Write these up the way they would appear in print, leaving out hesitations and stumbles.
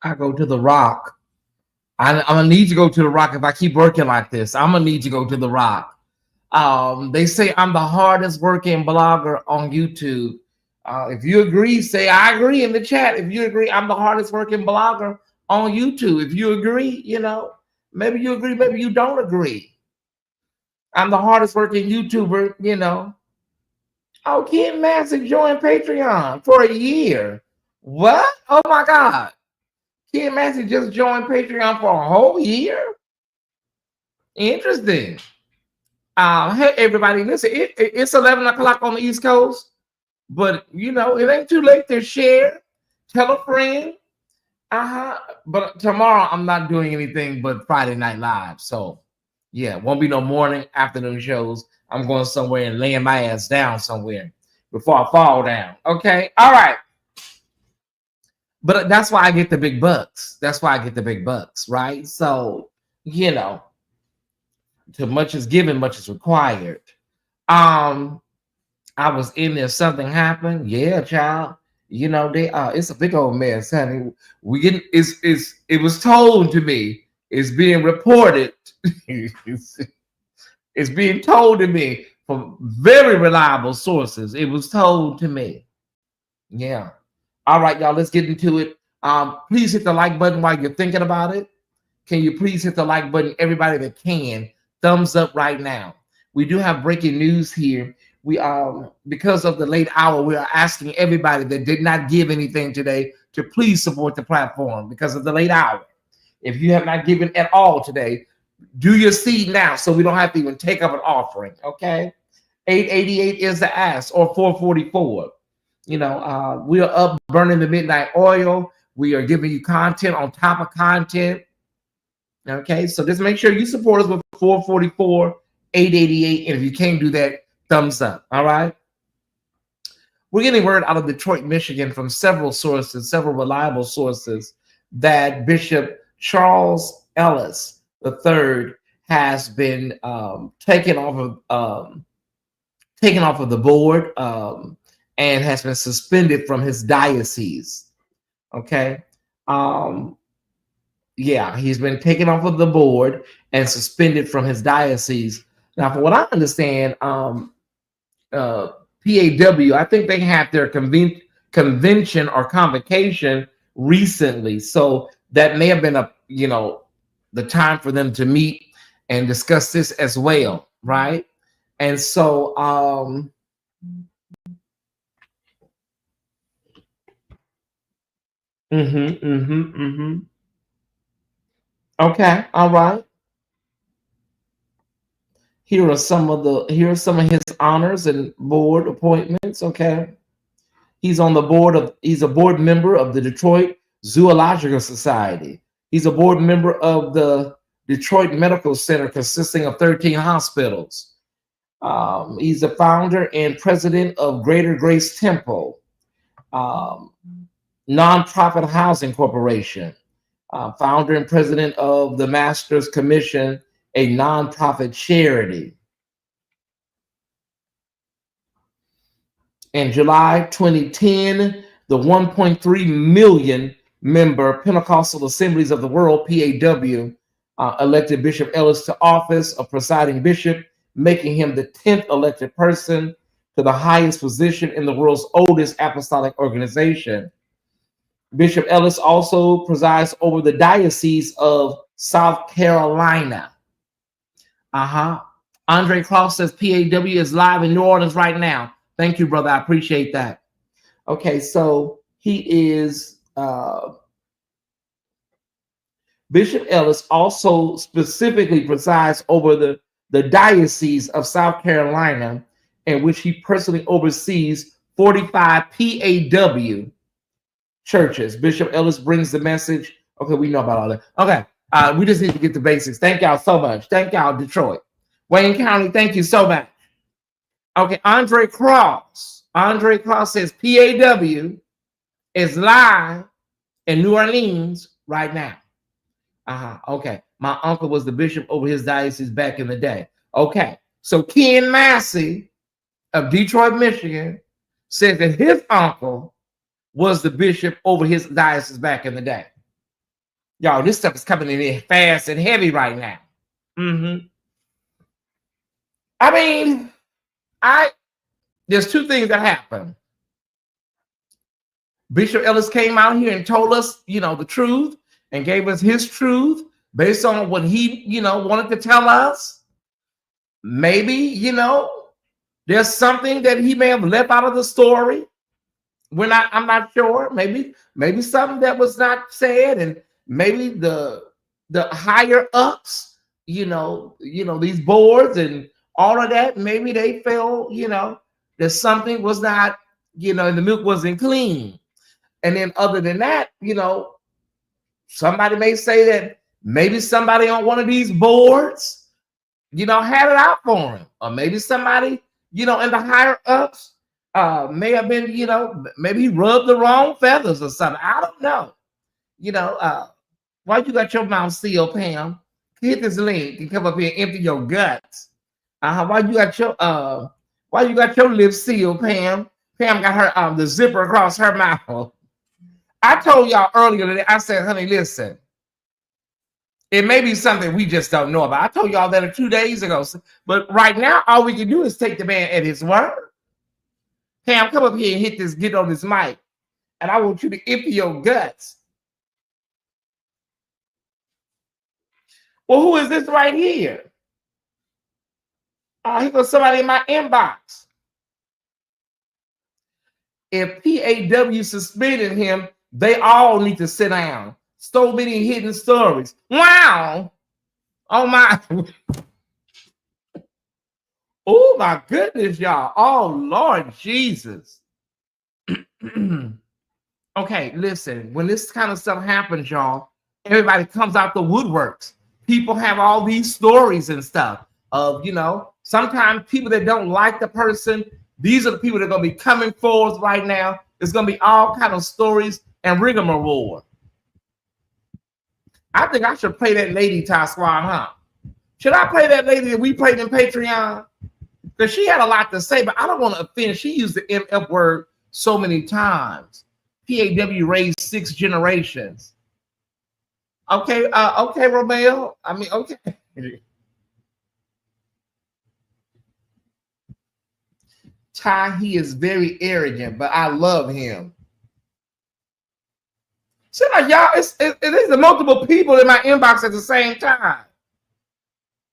I go to the Rock. I'm gonna need to go to the Rock if I keep working like this. I'm gonna need to go to the Rock. They say I'm the hardest working blogger on YouTube. If you agree, say I agree in the chat. If you agree, I'm the hardest working blogger on YouTube. If you agree, maybe you agree, maybe you don't agree. I'm the hardest working YouTuber. Oh, Ken Massey joined Patreon for a year. What? Oh my God. Ken Massey just joined Patreon for a whole year? Interesting. Hey, everybody, listen, it's 11 o'clock on the East Coast, but, it ain't too late to share. Tell a friend. But tomorrow, I'm not doing anything but Friday Night Live. So, yeah, won't be no morning, afternoon shows. I'm going somewhere and laying my ass down somewhere before I fall down. Okay? All right. But that's why I get the big bucks. That's why I get the big bucks, right? So, too much is given, much is required. I was in there, something happened. Yeah, child. It's a big old mess, honey. It was told to me, it's being reported. It's being told to me from very reliable sources. It was told to me. Yeah. All right, y'all, let's get into it. Please hit the like button while you're thinking about it. Can you please hit the like button? Everybody that can, thumbs up right now. We do have breaking news here. We because of the late hour, we are asking everybody that did not give anything today to please support the platform because of the late hour. If you have not given at all today, do your seed now so we don't have to even take up an offering. Okay, $8.88 is the ask, or $4.44. We are up burning the midnight oil. We are giving you content on top of content. Okay, so just make sure you support us with $4.44, $8.88, and if you can't do that, thumbs up. All right. We're getting word out of Detroit, Michigan, from several sources, several reliable sources, that Bishop Charles Ellis III has been taken off of the board and has been suspended from his diocese. Okay. Yeah, he's been taken off of the board and suspended from his diocese. Now, from what I understand, PAW, I think they had their convention or convocation recently. So that may have been the time for them to meet and discuss this as well, right? And so okay, all right. Here are some of his honors and board appointments. Okay. He's a board member of the Detroit Zoological Society. He's a board member of the Detroit Medical Center, consisting of 13 hospitals. He's the founder and president of Greater Grace Temple, nonprofit housing corporation, founder and president of the Masters Commission, a nonprofit charity. In July 2010, the 1.3 million member Pentecostal Assemblies of the World, PAW, elected Bishop Ellis to office of presiding bishop, making him the 10th elected person to the highest position in the world's oldest apostolic organization. Bishop Ellis also presides over the Diocese of South Carolina. Andre Cross says PAW is live in New Orleans right now. Thank you, brother. I appreciate that. Okay, so he is Bishop Ellis also specifically presides over the Diocese of South Carolina, in which he personally oversees 45 PAW churches. Bishop Ellis brings the message. Okay, we know about all that. Okay, we just need to get the basics. Thank y'all so much. Thank y'all, Detroit. Wayne County, thank you so much. Okay, Andre Cross. Andre Cross says PAW is live in New Orleans right now. Okay, my uncle was the bishop over his diocese back in the day. Okay, so Ken Massey of Detroit, Michigan, said that his uncle was the bishop over his diocese back in the day. Y'all, this stuff is coming in fast and heavy right now. I mean, there's two things that happen. Bishop Ellis came out here and told us, the truth, and gave us his truth based on what he, wanted to tell us. Maybe, there's something that he may have left out of the story. I'm not sure. Maybe something that was not said, and maybe the higher ups, these boards and all of that, maybe they felt, that something was not, and the milk wasn't clean. And then other than that, somebody may say that maybe somebody on one of these boards, had it out for him. Or maybe somebody, in the higher ups may have been, maybe he rubbed the wrong feathers or something. I don't know. Why you got your mouth sealed, Pam? Hit this link and come up here and empty your guts. Why you got your lips sealed, Pam? Pam got her the zipper across her mouth. I told y'all earlier today, I said, honey, listen, it may be something we just don't know about. I told y'all that 2 days ago. But right now, all we can do is take the man at his word. Pam, come up here and get on this mic. And I want you to empty your guts. Well, who is this right here? Here goes somebody in my inbox. If PAW suspended him, they all need to sit down. So many hidden stories. Wow. Oh my. Oh my goodness, y'all. Oh Lord Jesus. Okay, listen. When this kind of stuff happens, y'all, everybody comes out the woodworks. People have all these stories and stuff of, sometimes people that don't like the person, these are the people that are going to be coming forward right now. There's going to be all kind of stories and rigmarole. I think I should play that lady, Tyesse, huh? Should I play that lady that we played in Patreon? Because she had a lot to say, but I don't want to offend. She used the MF word so many times. PAW raised 6 generations. Okay, Romeo. I mean, okay. Ty, he is very arrogant, but I love him. So like y'all, it is the multiple people in my inbox at the same time.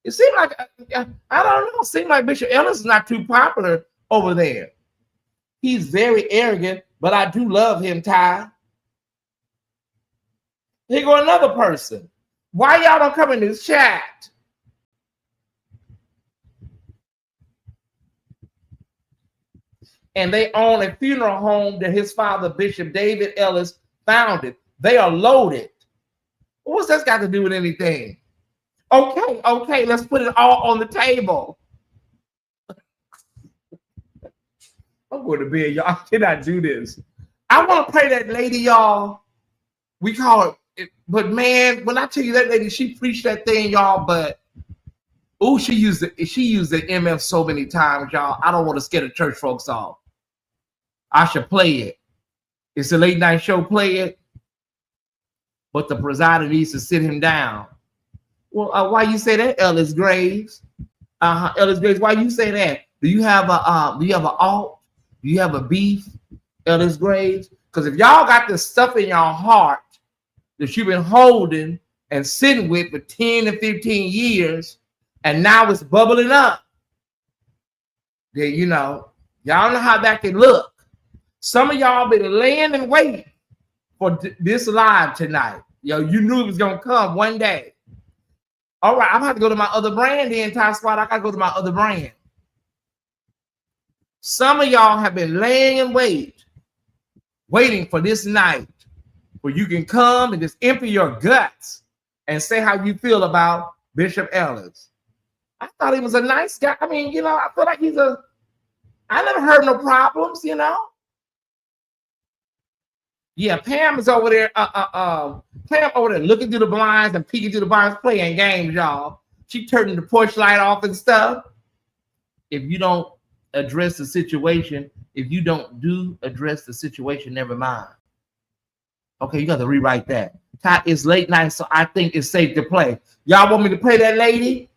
It seems like I don't know. It seems like Bishop Ellis is not too popular over there. He's very arrogant, but I do love him, Ty. Here go another person. Why y'all don't come in this chat? And they own a funeral home that his father, Bishop David Ellis, founded. They are loaded. What's that got to do with anything? Okay, let's put it all on the table. I'm going to bed, y'all. I cannot do this. I want to play that lady, y'all. We call it, but man, when I tell you that lady, she preached that thing, y'all, but she used the MF so many times, y'all. I don't want to scare the church folks off. I should play it. It's a late night show, play it. But the presider needs to sit him down. Well, why you say that, Ellis Graves? Ellis Graves, why you say that? Do you have an alt? Do you have a beef, Ellis Graves? Because if y'all got this stuff in your heart that you've been holding and sitting with for 10 and 15 years, and now it's bubbling up, then y'all know how that can look. Some of y'all been laying and waiting for this live tonight. You knew it was gonna come one day. All right, I'm gonna have to go to my other brand then, Ty Squad. I gotta go to my other brand. Some of y'all have been laying and waiting for this night where you can come and just empty your guts and say how you feel about Bishop Ellis. I thought he was a nice guy. I mean, I feel like I never heard no problems, Yeah, Pam is over there. Pam over there looking through the blinds and peeking through the blinds, playing games, y'all. She turning the porch light off and stuff. If you don't address the situation, never mind. Okay, you got to rewrite that. Ty, it's late night, so I think it's safe to play. Y'all want me to play that lady?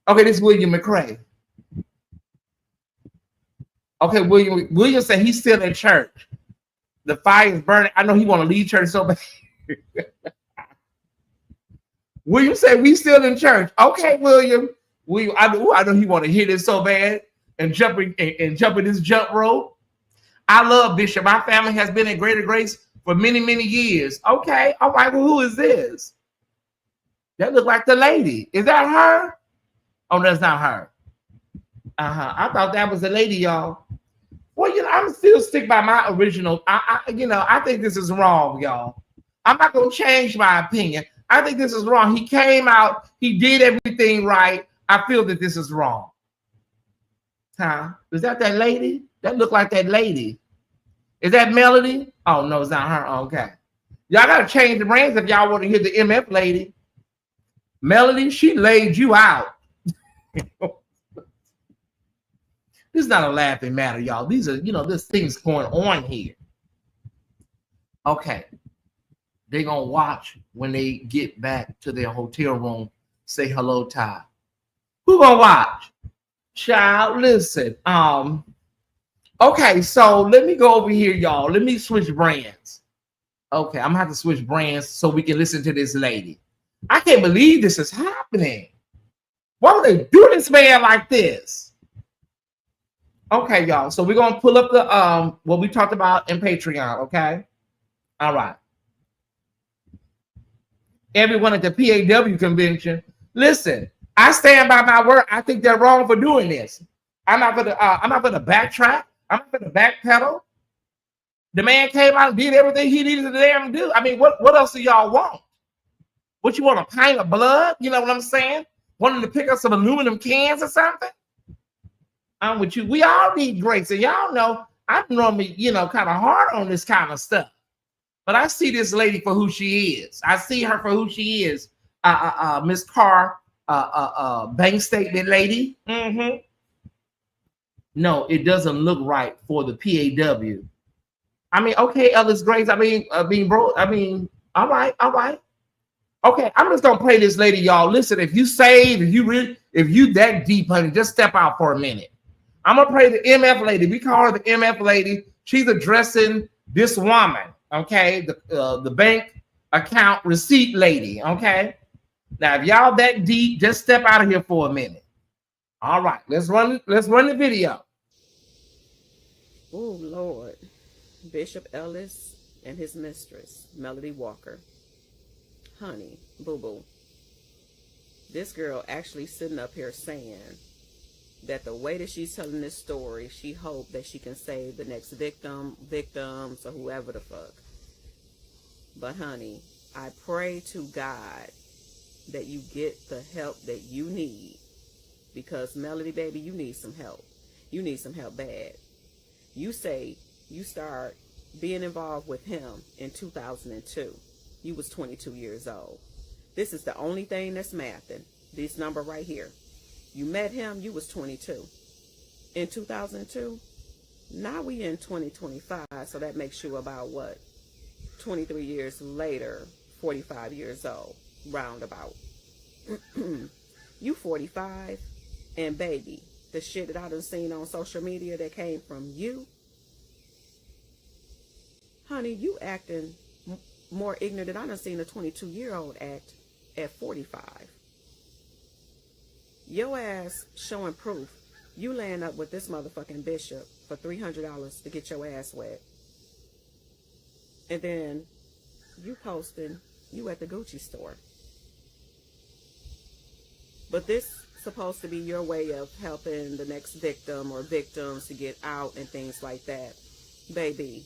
Okay, this is William McCray. Okay, William said he's still in church. The fire is burning. I know he want to leave church so bad. William said we still in church. Okay, William. I know he want to hear this so bad and jump in this jump rope. I love Bishop. My family has been in Greater Grace for many, many years. Okay, all right. Well, who is this? That look like the lady. Is that her? Oh, that's not her. I thought that was the lady, y'all. Well, I'm still stick by my original. I think this is wrong, y'all. I'm not gonna change my opinion. I think this is wrong. He came out. He did everything right. I feel that this is wrong. Huh? Is that lady? That look like that lady. Is that Melody? Oh no, it's not her. Okay. Y'all gotta change the brands if y'all want to hear the MF lady. Melody, she laid you out. This is not a laughing matter, y'all. These are, there's things going on here. Okay. They're going to watch when they get back to their hotel room. Say hello, Ty. Who going to watch? Child, listen. Okay, so let me go over here, y'all. Let me switch brands. Okay, I'm going to have to switch brands so we can listen to this lady. I can't believe this is happening. Why would they do this man like this? Okay, y'all. So we're gonna pull up the what we talked about in Patreon. Okay. All right. Everyone at the PAW convention. Listen, I stand by my word. I think they're wrong for doing this. I'm not gonna backtrack. I'm not gonna backpedal. The man came out and did everything he needed to damn do. I mean, what else do y'all want? What you want, a pint of blood? You know what I'm saying? Wanting to pick up some aluminum cans or something? I'm with you. We all need grace. And y'all know I'm normally, kind of hard on this kind of stuff. But I see this lady for who she is. I see her for who she is. Miss Carr, bank statement lady. Mm-hmm. No, it doesn't look right for the PAW. I mean, okay, Ellis Grace. All right. Okay, I'm just gonna play this lady, y'all. Listen, if you saved, if you that deep, honey, just step out for a minute. I'm gonna play the MF lady. We call her the MF lady. She's addressing this woman, okay? The bank account receipt lady, okay? Now, if y'all that deep, just step out of here for a minute. All right, let's run the video. Oh Lord, Bishop Ellis and his mistress, Melody Walker. Honey, boo-boo. This girl actually sitting up here saying that the way that she's telling this story, she hoped that she can save the next victims, or whoever the fuck. But honey, I pray to God that you get the help that you need. Because Melody, baby, you need some help. You need some help bad. You say you start being involved with him in 2002. You was 22 years old. This is the only thing that's mathing. This number right here. You met him, you was 22. In 2002, now we in 2025, so that makes you about what? 23 years later, 45 years old, roundabout. You 45, and baby, the shit that I done seen on social media that came from you, honey, you acting more ignorant than I done seen a 22-year-old act at 45. Your ass showing proof you laying up with this motherfucking bishop for $300 to get your ass wet. And then you posting you at the Gucci store. But this supposed to be your way of helping the next victim or victims to get out and things like that. Baby,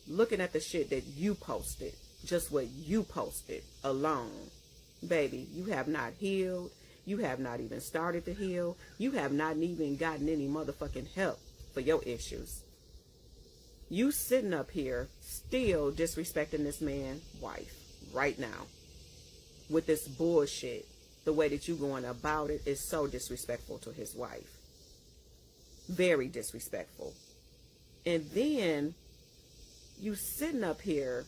looking at the shit that you posted, just what you posted alone, baby, you have not healed. You have not even started to heal. You have not even gotten any motherfucking help for your issues. You sitting up here still disrespecting this man's wife right now with this bullshit. The way that you going about it is so disrespectful to his wife. Very disrespectful. And then you sitting up here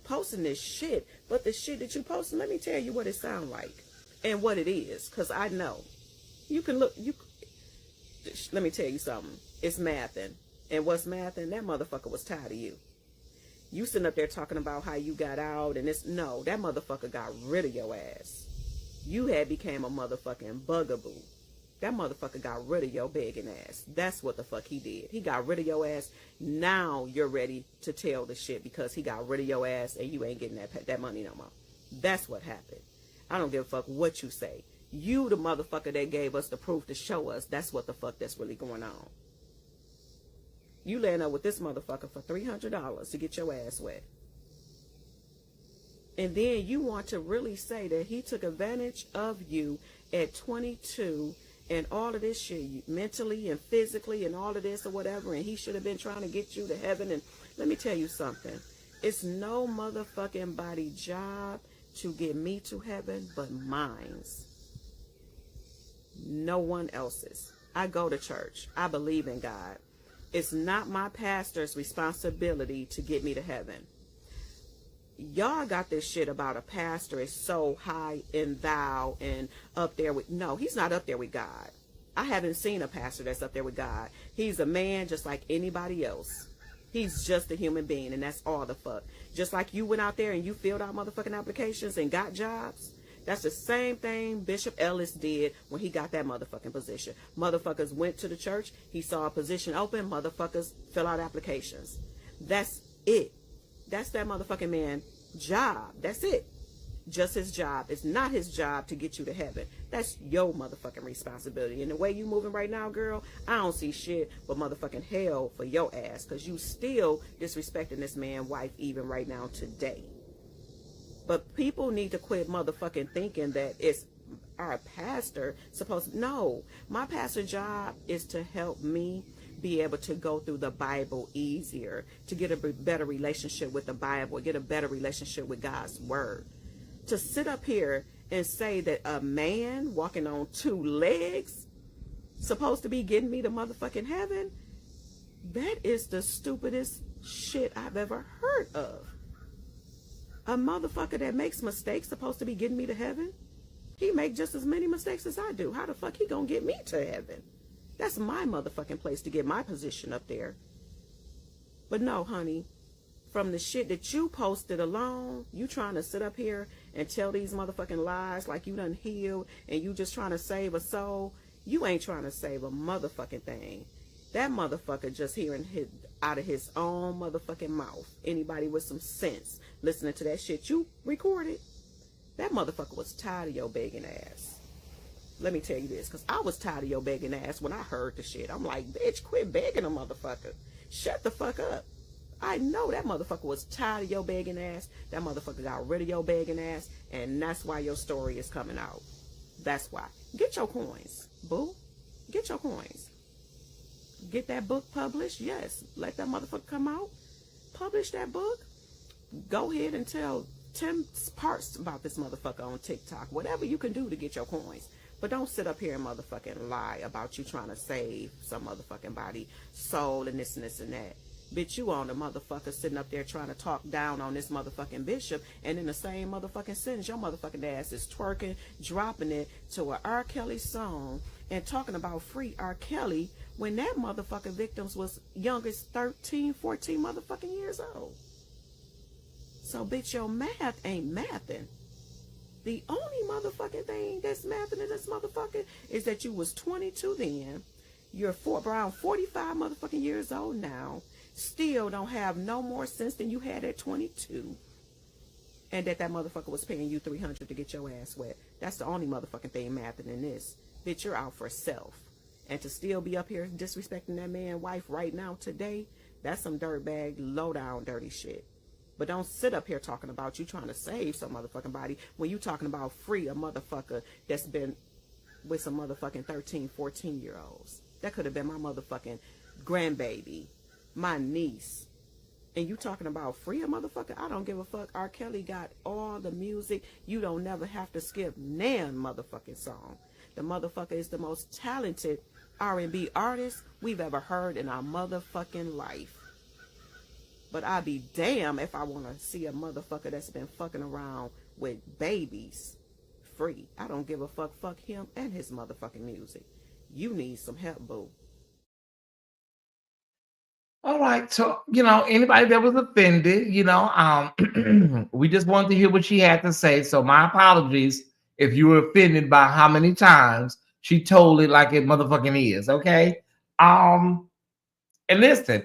posting this shit, but the shit that you posting, let me tell you what it sound like and what it is, because I know. You can look, let me tell you something. It's mathing. And what's mathing? That motherfucker was tired of you. You sitting up there talking about how you got out and it's, no, that motherfucker got rid of your ass. You had became a motherfucking bugaboo. That motherfucker got rid of your begging ass. That's what the fuck he did. He got rid of your ass. Now you're ready to tell the shit because he got rid of your ass and you ain't getting that money no more. That's what happened. I don't give a fuck what you say. You the motherfucker that gave us the proof to show us that's what the fuck that's really going on. You laying up with this motherfucker for $300 to get your ass wet. And then you want to really say that he took advantage of you at 22 and all of this shit, mentally and physically and all of this or whatever, and he should have been trying to get you to heaven. And let me tell you something. It's no motherfucking body job to get me to heaven but mine's. No one else's. I go to church. I believe in God. It's not my pastor's responsibility to get me to heaven. Y'all got this shit about a pastor is so high in thou and up there with, no, he's not up there with God. I haven't seen a pastor that's up there with God. He's a man just like anybody else. He's just a human being, and that's all the fuck. Just like you went out there and you filled out motherfucking applications and got jobs. That's the same thing Bishop Ellis did when he got that motherfucking position. Motherfuckers went to the church. He saw a position open. Motherfuckers fill out applications. That's it. That's that motherfucking man's job. That's it. Just his job. It's not his job to get you to heaven. That's your motherfucking responsibility. And the way you moving right now, girl, I don't see shit but motherfucking hell for your ass. Because you still disrespecting this man's wife even right now today. But people need to quit motherfucking thinking that it's our pastor supposed to. No, my pastor's job is to help me be able to go through the Bible easier, to get a better relationship with the Bible, get a better relationship with God's word. To sit up here and say that a man walking on 2 legs supposed to be getting me to motherfucking heaven, that is the stupidest shit I've ever heard of. A motherfucker that makes mistakes supposed to be getting me to heaven? He make just as many mistakes as I do. How the fuck he gonna get me to heaven? That's my motherfucking place to get my position up there. But no, honey, from the shit that you posted alone, you trying to sit up here and tell these motherfucking lies like you done healed and you just trying to save a soul. You ain't trying to save a motherfucking thing. That motherfucker just hearing out of his own motherfucking mouth. Anybody with some sense listening to that shit you recorded, that motherfucker was tired of your begging ass. Let me tell you this, because I was tired of your begging ass when I heard the shit. I'm like, bitch, quit begging a motherfucker. Shut the fuck up. I know that motherfucker was tired of your begging ass. That motherfucker got rid of your begging ass, and that's why your story is coming out. That's why. Get your coins, boo. Get your coins. Get that book published. Yes. Let that motherfucker come out. Publish that book. Go ahead and tell 10 parts about this motherfucker on TikTok. Whatever you can do to get your coins. But don't sit up here and motherfucking lie about you trying to save some motherfucking body, soul, and this and that. Bitch, you on the motherfucker sitting up there trying to talk down on this motherfucking bishop, and in the same motherfucking sentence, your motherfucking ass is twerking, dropping it to an R. Kelly song, and talking about free R. Kelly when that motherfucking victims was young as 13, 14 motherfucking years old. So, bitch, your math ain't mathing. The only motherfucking thing that's mathing in this motherfucker is that you was 22 then. You're around 45 motherfucking years old now. Still don't have no more sense than you had at 22. And that motherfucker was paying you $300 to get your ass wet. That's the only motherfucking thing mathing in this. Bitch, you're out for self. And to still be up here disrespecting that man's wife right now today, that's some dirtbag, low down, dirty shit. But don't sit up here talking about you trying to save some motherfucking body when you talking about free a motherfucker that's been with some motherfucking 13, 14-year-olds. That could have been my motherfucking grandbaby, my niece. And you talking about free a motherfucker? I don't give a fuck. R. Kelly got all the music. You don't never have to skip nan motherfucking song. The motherfucker is the most talented R&B artist we've ever heard in our motherfucking life. But I'd be damn if I want to see a motherfucker that's been fucking around with babies free. I don't give a fuck. Fuck him and his motherfucking music. You need some help, boo. All right. So, anybody that was offended, we just wanted to hear what she had to say. So my apologies if you were offended by how many times she told it like it motherfucking is. Okay. And listen,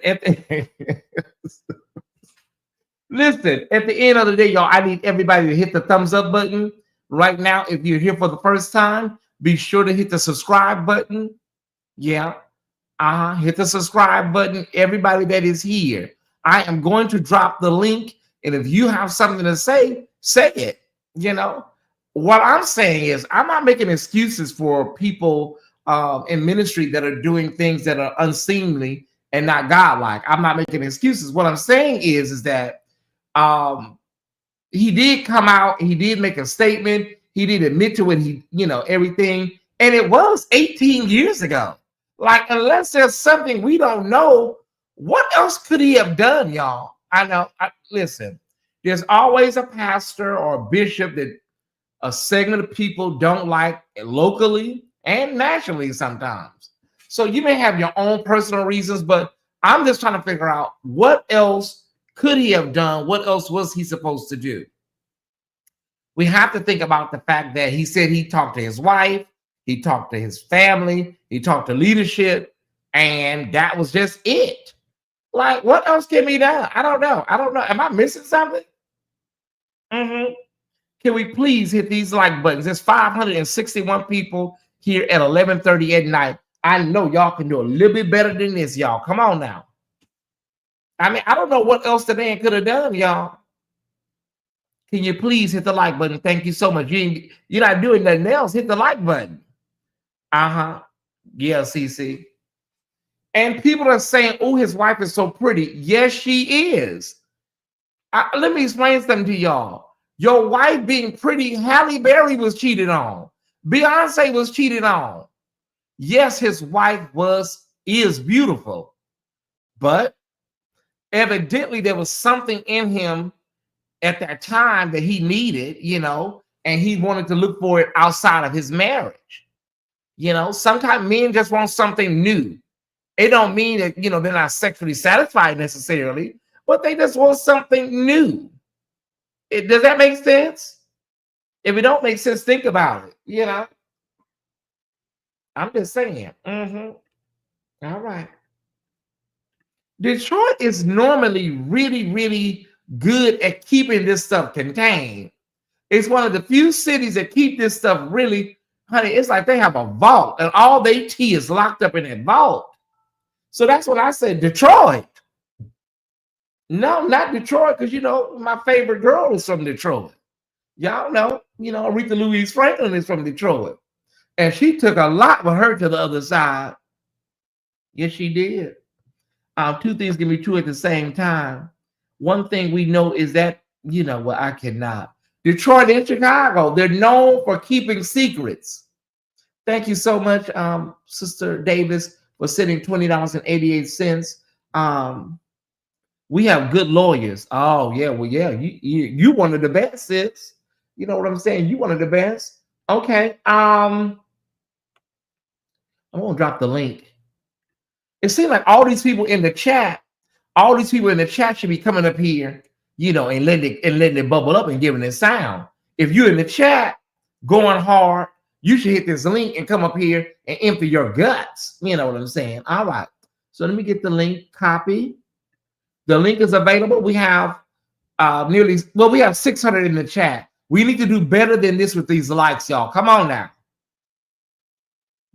listen, at the end of the day, y'all, I need everybody to hit the thumbs up button. Right now, if you're here for the first time, be sure to hit the subscribe button. Yeah. Hit the subscribe button. Everybody that is here, I am going to drop the link. And if you have something to say, say it. What I'm saying is I'm not making excuses for people in ministry that are doing things that are unseemly and not godlike. I'm not making excuses. What I'm saying is that he did come out. He did make a statement. He did admit to it. Everything. And it was 18 years ago. Like, unless there's something we don't know, what else could he have done, y'all? I know. Listen, there's always a pastor or a bishop that a segment of people don't like locally and nationally sometimes. So you may have your own personal reasons, but I'm just trying to figure out what else could he have done? What else was he supposed to do? We have to think about the fact that he said he talked to his wife, he talked to his family, he talked to leadership, and that was just it. Like, what else can be done? I don't know. Am I missing something? Can we please hit these like buttons? There's 561 people here at 11:30 at night. I know y'all can do a little bit better than this, y'all. Come on now. I mean, I don't know what else the man could have done, y'all. Can you please hit the like button? Thank you so much. You're not doing nothing else. Hit the like button. Yeah, CC. And people are saying, oh, his wife is so pretty. Yes, she is. Let me explain something to y'all. Your wife being pretty, Halle Berry was cheated on. Beyonce was cheated on. Yes, his wife is beautiful. But evidently there was something in him at that time that he needed, and he wanted to look for it outside of his marriage. Sometimes men just want something new. It don't mean that, they're not sexually satisfied necessarily, but they just want something new. Does that make sense? If it don't make sense, think about it, I'm just saying. All right. Detroit is normally really, really good at keeping this stuff contained. It's one of the few cities that keep this stuff really, honey, it's like they have a vault and all their tea is locked up in that vault. So that's what I said, Detroit. No, not Detroit, because, my favorite girl is from Detroit. Y'all know, Aretha Louise Franklin is from Detroit. And she took a lot with her to the other side. Yes, she did. Two things can be true at the same time. One thing we know is that, I cannot. Detroit and Chicago, they're known for keeping secrets. Thank you so much, Sister Davis, for sending $20.88. We have good lawyers. Oh, yeah. Well, yeah, you one of the best, sis. You know what I'm saying? You one of the best. Okay. I'm going to drop the link. It seems like all these people in the chat should be coming up here, and letting it bubble up and giving it sound. If you're in the chat going hard, you should hit this link and come up here and empty your guts. You know what I'm saying? All right. So let me get the link. Copy. The link is available. We have we have 600 in the chat. We need to do better than this with these likes, y'all. Come on now.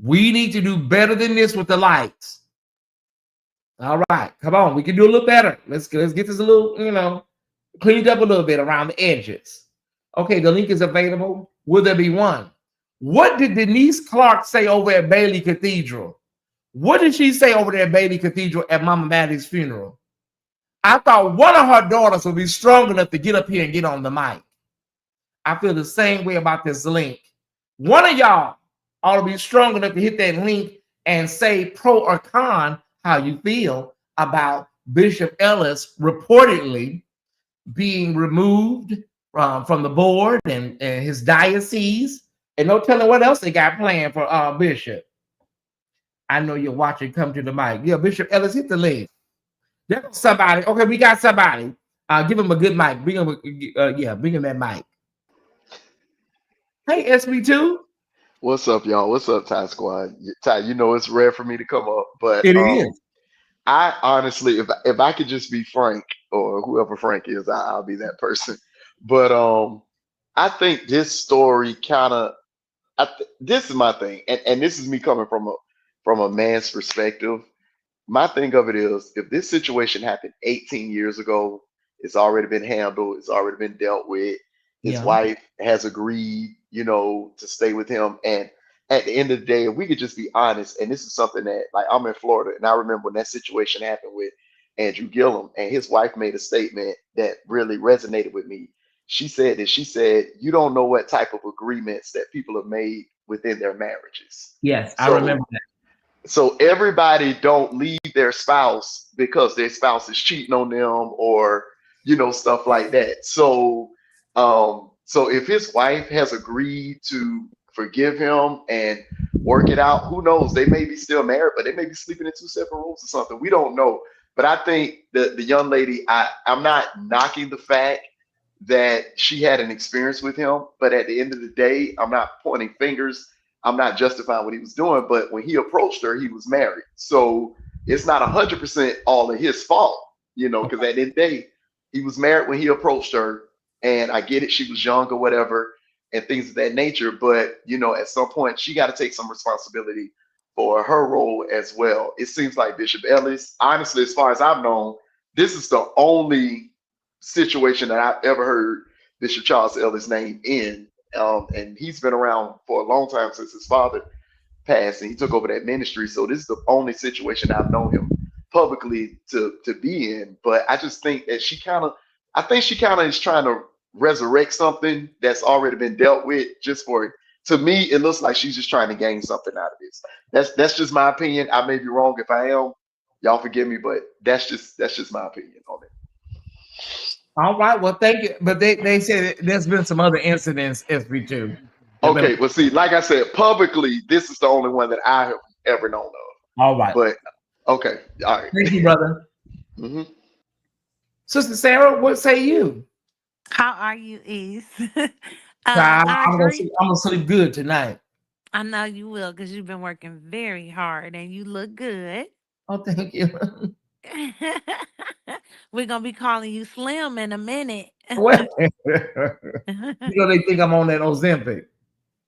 We need to do better than this with the likes. All right, come on. We can do a little better. Let's get this a little, cleaned up a little bit around the edges. Okay, the link is available. Will there be one? What did Denise Clark say over at Bailey Cathedral? What did she say over there at Bailey Cathedral at Mama Maddie's funeral? I thought one of her daughters would be strong enough to get up here and get on the mic. I feel the same way about this link. One of y'all ought to be strong enough to hit that link and say pro or con how you feel about Bishop Ellis reportedly being removed from the board and his diocese, and no telling what else they got planned for Bishop. I know you're watching. Come to the mic. Yeah, Bishop Ellis, hit the link. There's somebody. Okay, we got somebody. Give him a good mic. Bring him, bring him that mic. Hey, SB2. What's up, y'all? What's up, Ty Squad? Ty, you know it's rare for me to come up, but It is. I honestly, if I could just be Frank or whoever Frank is, I'll be that person. But I think this story kind of, this is my thing, and this is me coming from a man's perspective. My thing of it is, if this situation happened 18 years ago, it's already been handled, it's already been dealt with. His Yeah. wife has agreed, to stay with him. And at the end of the day, if we could just be honest, and this is something that, like, I'm in Florida, and I remember when that situation happened with Andrew Gillum, and his wife made a statement that really resonated with me. She said, you don't know what type of agreements that people have made within their marriages. Yes, I So remember that. so everybody don't leave their spouse because their spouse is cheating on them or stuff like that. So if his wife has agreed to forgive him and work it out, who knows? They may be still married, but they may be sleeping in two separate rooms or something. We don't know. But I think the young lady, I'm not knocking the fact that she had an experience with him, but at the end of the day, I'm not pointing fingers. I'm not justifying what he was doing, but when he approached her, he was married. So it's not 100% all of his fault, because at the end of the day, he was married when he approached her. And I get it, she was young or whatever, and things of that nature. But, at some point, she got to take some responsibility for her role as well. It seems like Bishop Ellis, honestly, as far as I've known, this is the only situation that I've ever heard Bishop Charles Ellis' name in. And he's been around for a long time since his father passed and he took over that ministry. So this is the only situation I've known him publicly to be in. But I just think that I think she kind of is trying to resurrect something that's already been dealt with. To me, it looks like she's just trying to gain something out of this. That's just my opinion. I may be wrong. If I am, y'all forgive me, but that's just my opinion on it. All right. Well, thank you. But they said there's been some other incidents, SB2. Okay, well, see, like I said, publicly, this is the only one that I have ever known of. All right. But okay, all right. Thank you, brother. hmm Sister Sarah, what say you? How are you, East? I I'm gonna agree. sleep, I'm gonna sleep good tonight. I know you will because you've been working very hard and you look good. Oh, thank you. We're gonna be calling you Slim in a minute. Well, they think I'm on that Ozempic.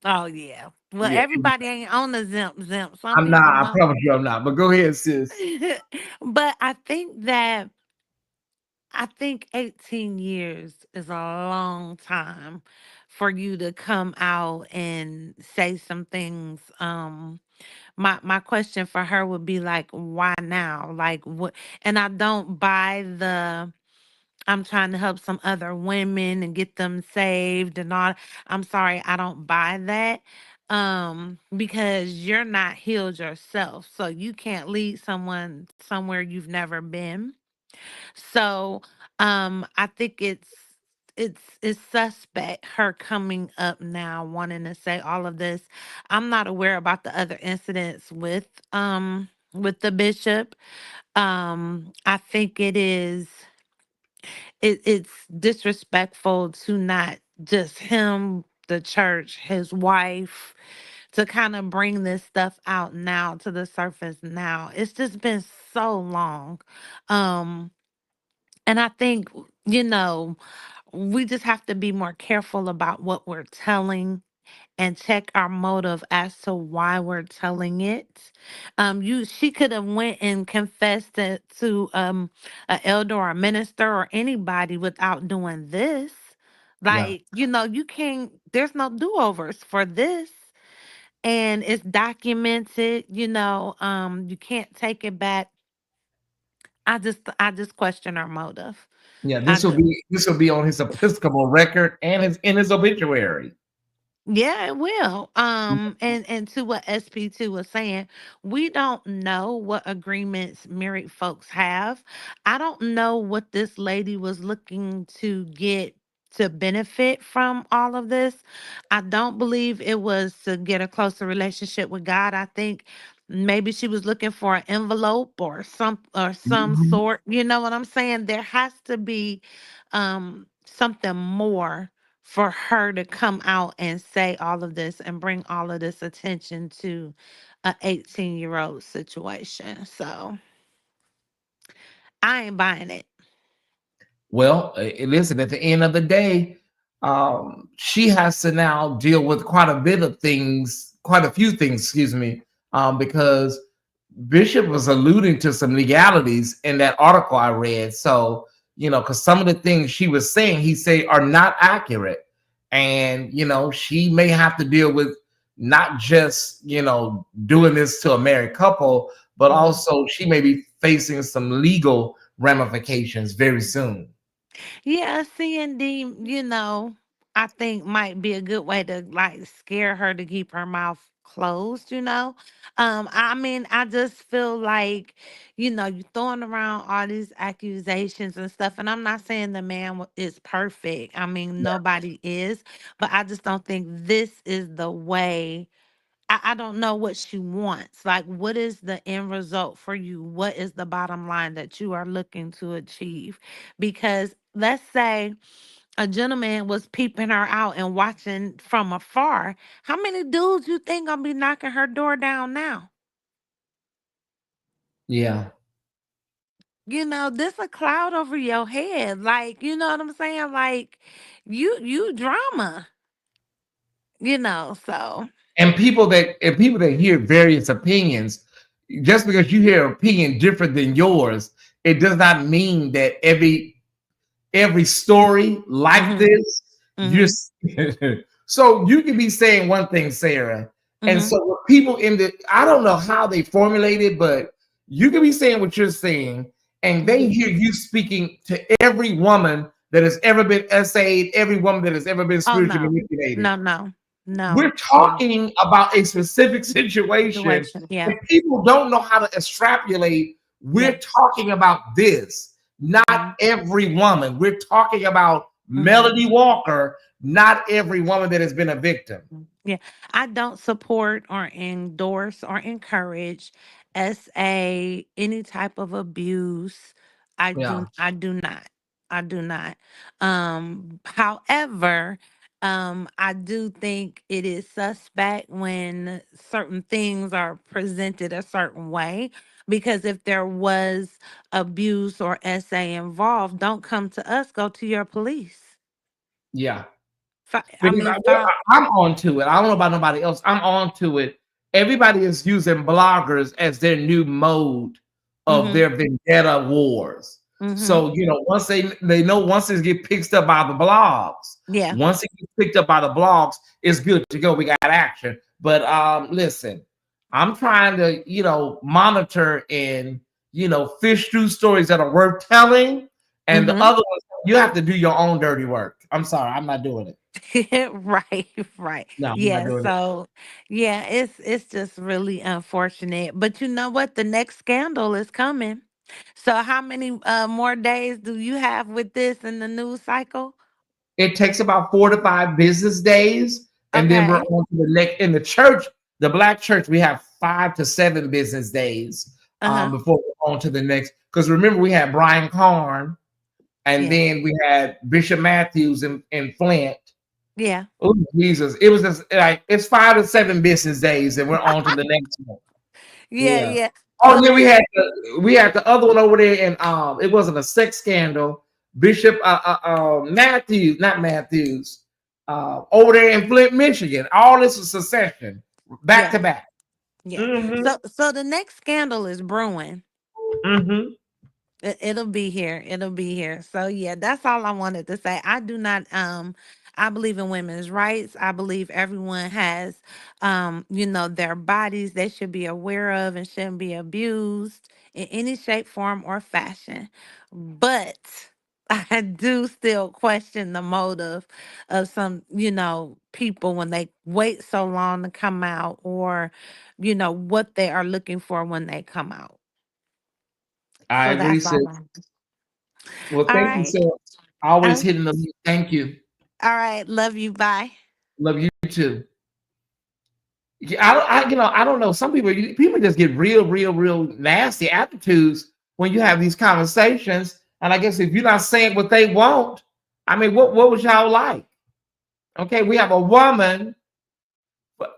Oh yeah. Well, Yeah, everybody ain't on the zimp. Some I'm not. people I don't. promise you, I'm not. But go ahead, sis. But I think 18 years is a long time for you to come out and say some things. My question for her would be like, why now? Like what? And I don't buy the I'm trying to help some other women and get them saved and all. I'm sorry, I don't buy that. Because you're not healed yourself. So you can't lead someone somewhere you've never been. So I think it's suspect her coming up now wanting to say all of this. I'm not aware about the other incidents with the bishop. I think it's disrespectful to not just him, the church, his wife, to kind of bring this stuff out now to the surface now. It's just been so long. Um and I think, you know, we just have to be more careful about what we're telling and check our motive as to why we're telling it. She could have went and confessed it to an elder or a minister or anybody without doing this. Yeah, Like, you can't there's no do-overs for this. And it's documented, you can't take it back. I just question our motive. yeah. I This will do. be on his Episcopal record and his in his obituary. Yeah, it will. And to what SP2 was saying, we don't know what agreements married folks have. I don't know what this lady was looking to get to benefit from all of this. I don't believe it was to get a closer relationship with God. I think maybe she was looking for an envelope or some Mhm. sort. You know what I'm saying? There has to be something more for her to come out and say all of this and bring all of this attention to a 18-year-old situation. So I ain't buying it. Well, listen, at the end of the day, she has to now deal with quite a bit of things, quite a few things, excuse me, because Bishop was alluding to some legalities in that article I read. So, because some of the things she was saying, he said are not accurate. And, she may have to deal with not just, doing this to a married couple, but Mhm. also she may be facing some legal ramifications very soon. Yeah, C&D, I think might be a good way to like scare her to keep her mouth closed. I mean, I just feel like, you throwing around all these accusations and stuff. And I'm not saying the man is perfect. I mean, nobody is, but I just don't think this is the way. I don't know what she wants. Like, what is the end result for you? What is the bottom line that you are looking to achieve? Because let's say a gentleman was peeping her out and watching from afar. How many dudes you think gonna be knocking her door down now? Yeah. This a cloud over your head. Like, you know what I'm saying? Like, you drama. So. And people that hear various opinions, just because you hear an opinion different than yours, it does not mean that every story like Mhm. this, you're Mhm. so you can be saying one thing, Sarah, and Mhm. so with people I don't know how they formulate it, but you can be saying what you're saying, and they Mhm. hear you speaking to every woman that has ever been essayed, every woman that has ever been Oh spiritually no. manipulated. No, no. No. We're talking about a specific situation, Situation. and Yeah. people don't know how to extrapolate. Yeah. We're talking about this, not Mhm. every woman. We're talking about Mhm. Melody Walker, not every woman that has been a victim. Yeah. I don't support or endorse or encourage any type of abuse. Yeah, I do not. I do not. However, I do think it is suspect when certain things are presented a certain way. Because if there was abuse or involved, don't come to us, go to your police. yeah. I Because mean, file. I'm on to it. I don't know about nobody else. I'm on to it. Everybody is using bloggers as their new mode of Mm-hmm. their vendetta wars. Mm-hmm. So once they know once it get picked up by the blogs, Yeah. once it gets picked up by the blogs, it's good to go. We got action. But listen, I'm trying to monitor and fish through stories that are worth telling, and the Mm-hmm. other ones you have to do your own dirty work. I'm sorry, I'm not doing it. Right, right. No, I'm not Yeah, doing it. so yeah, it's just really unfortunate. But you know what? The next scandal is coming. So how many more days do you have with this in the news cycle? It takes about 4 to 5 business days, and then we're Okay. on to the next. In the church, the black church, we have 5 to 7 business days Uh-huh. before we're on to the next. Because remember, we had Brian Carn, and Yeah. then we had Bishop Matthews in Flint. Yeah. Oh Jesus! It was just like it's 5 to 7 business days, and we're on to the next one. Yeah, Yeah. yeah. Oh So yeah, the next we had the other one over there, and it wasn't a sex scandal. Bishop Matthews, not Matthews, over there in Flint, Michigan. All this was secession, back yeah, to back. yeah. Mm-hmm. So the next scandal is brewing. Mm-hmm. It'll be here. It'll be here. So yeah, that's all I wanted to say. I do not I believe in women's rights. I believe everyone has their bodies they should be aware of and shouldn't be abused in any shape, form, or fashion. But I do still question the motive of some, people when they wait so long to come out, or, what they are looking for when they come out. I So agree, that's sis. all. Well, All thank you, right. sis. Always Uh, hitting them. Thank you. all right. Love you. Bye. Love you too. Yeah, I don't know. Some people just get real nasty attitudes when you have these conversations. And I guess if you're not saying what they want, I mean, what was y'all like? Okay, we have a woman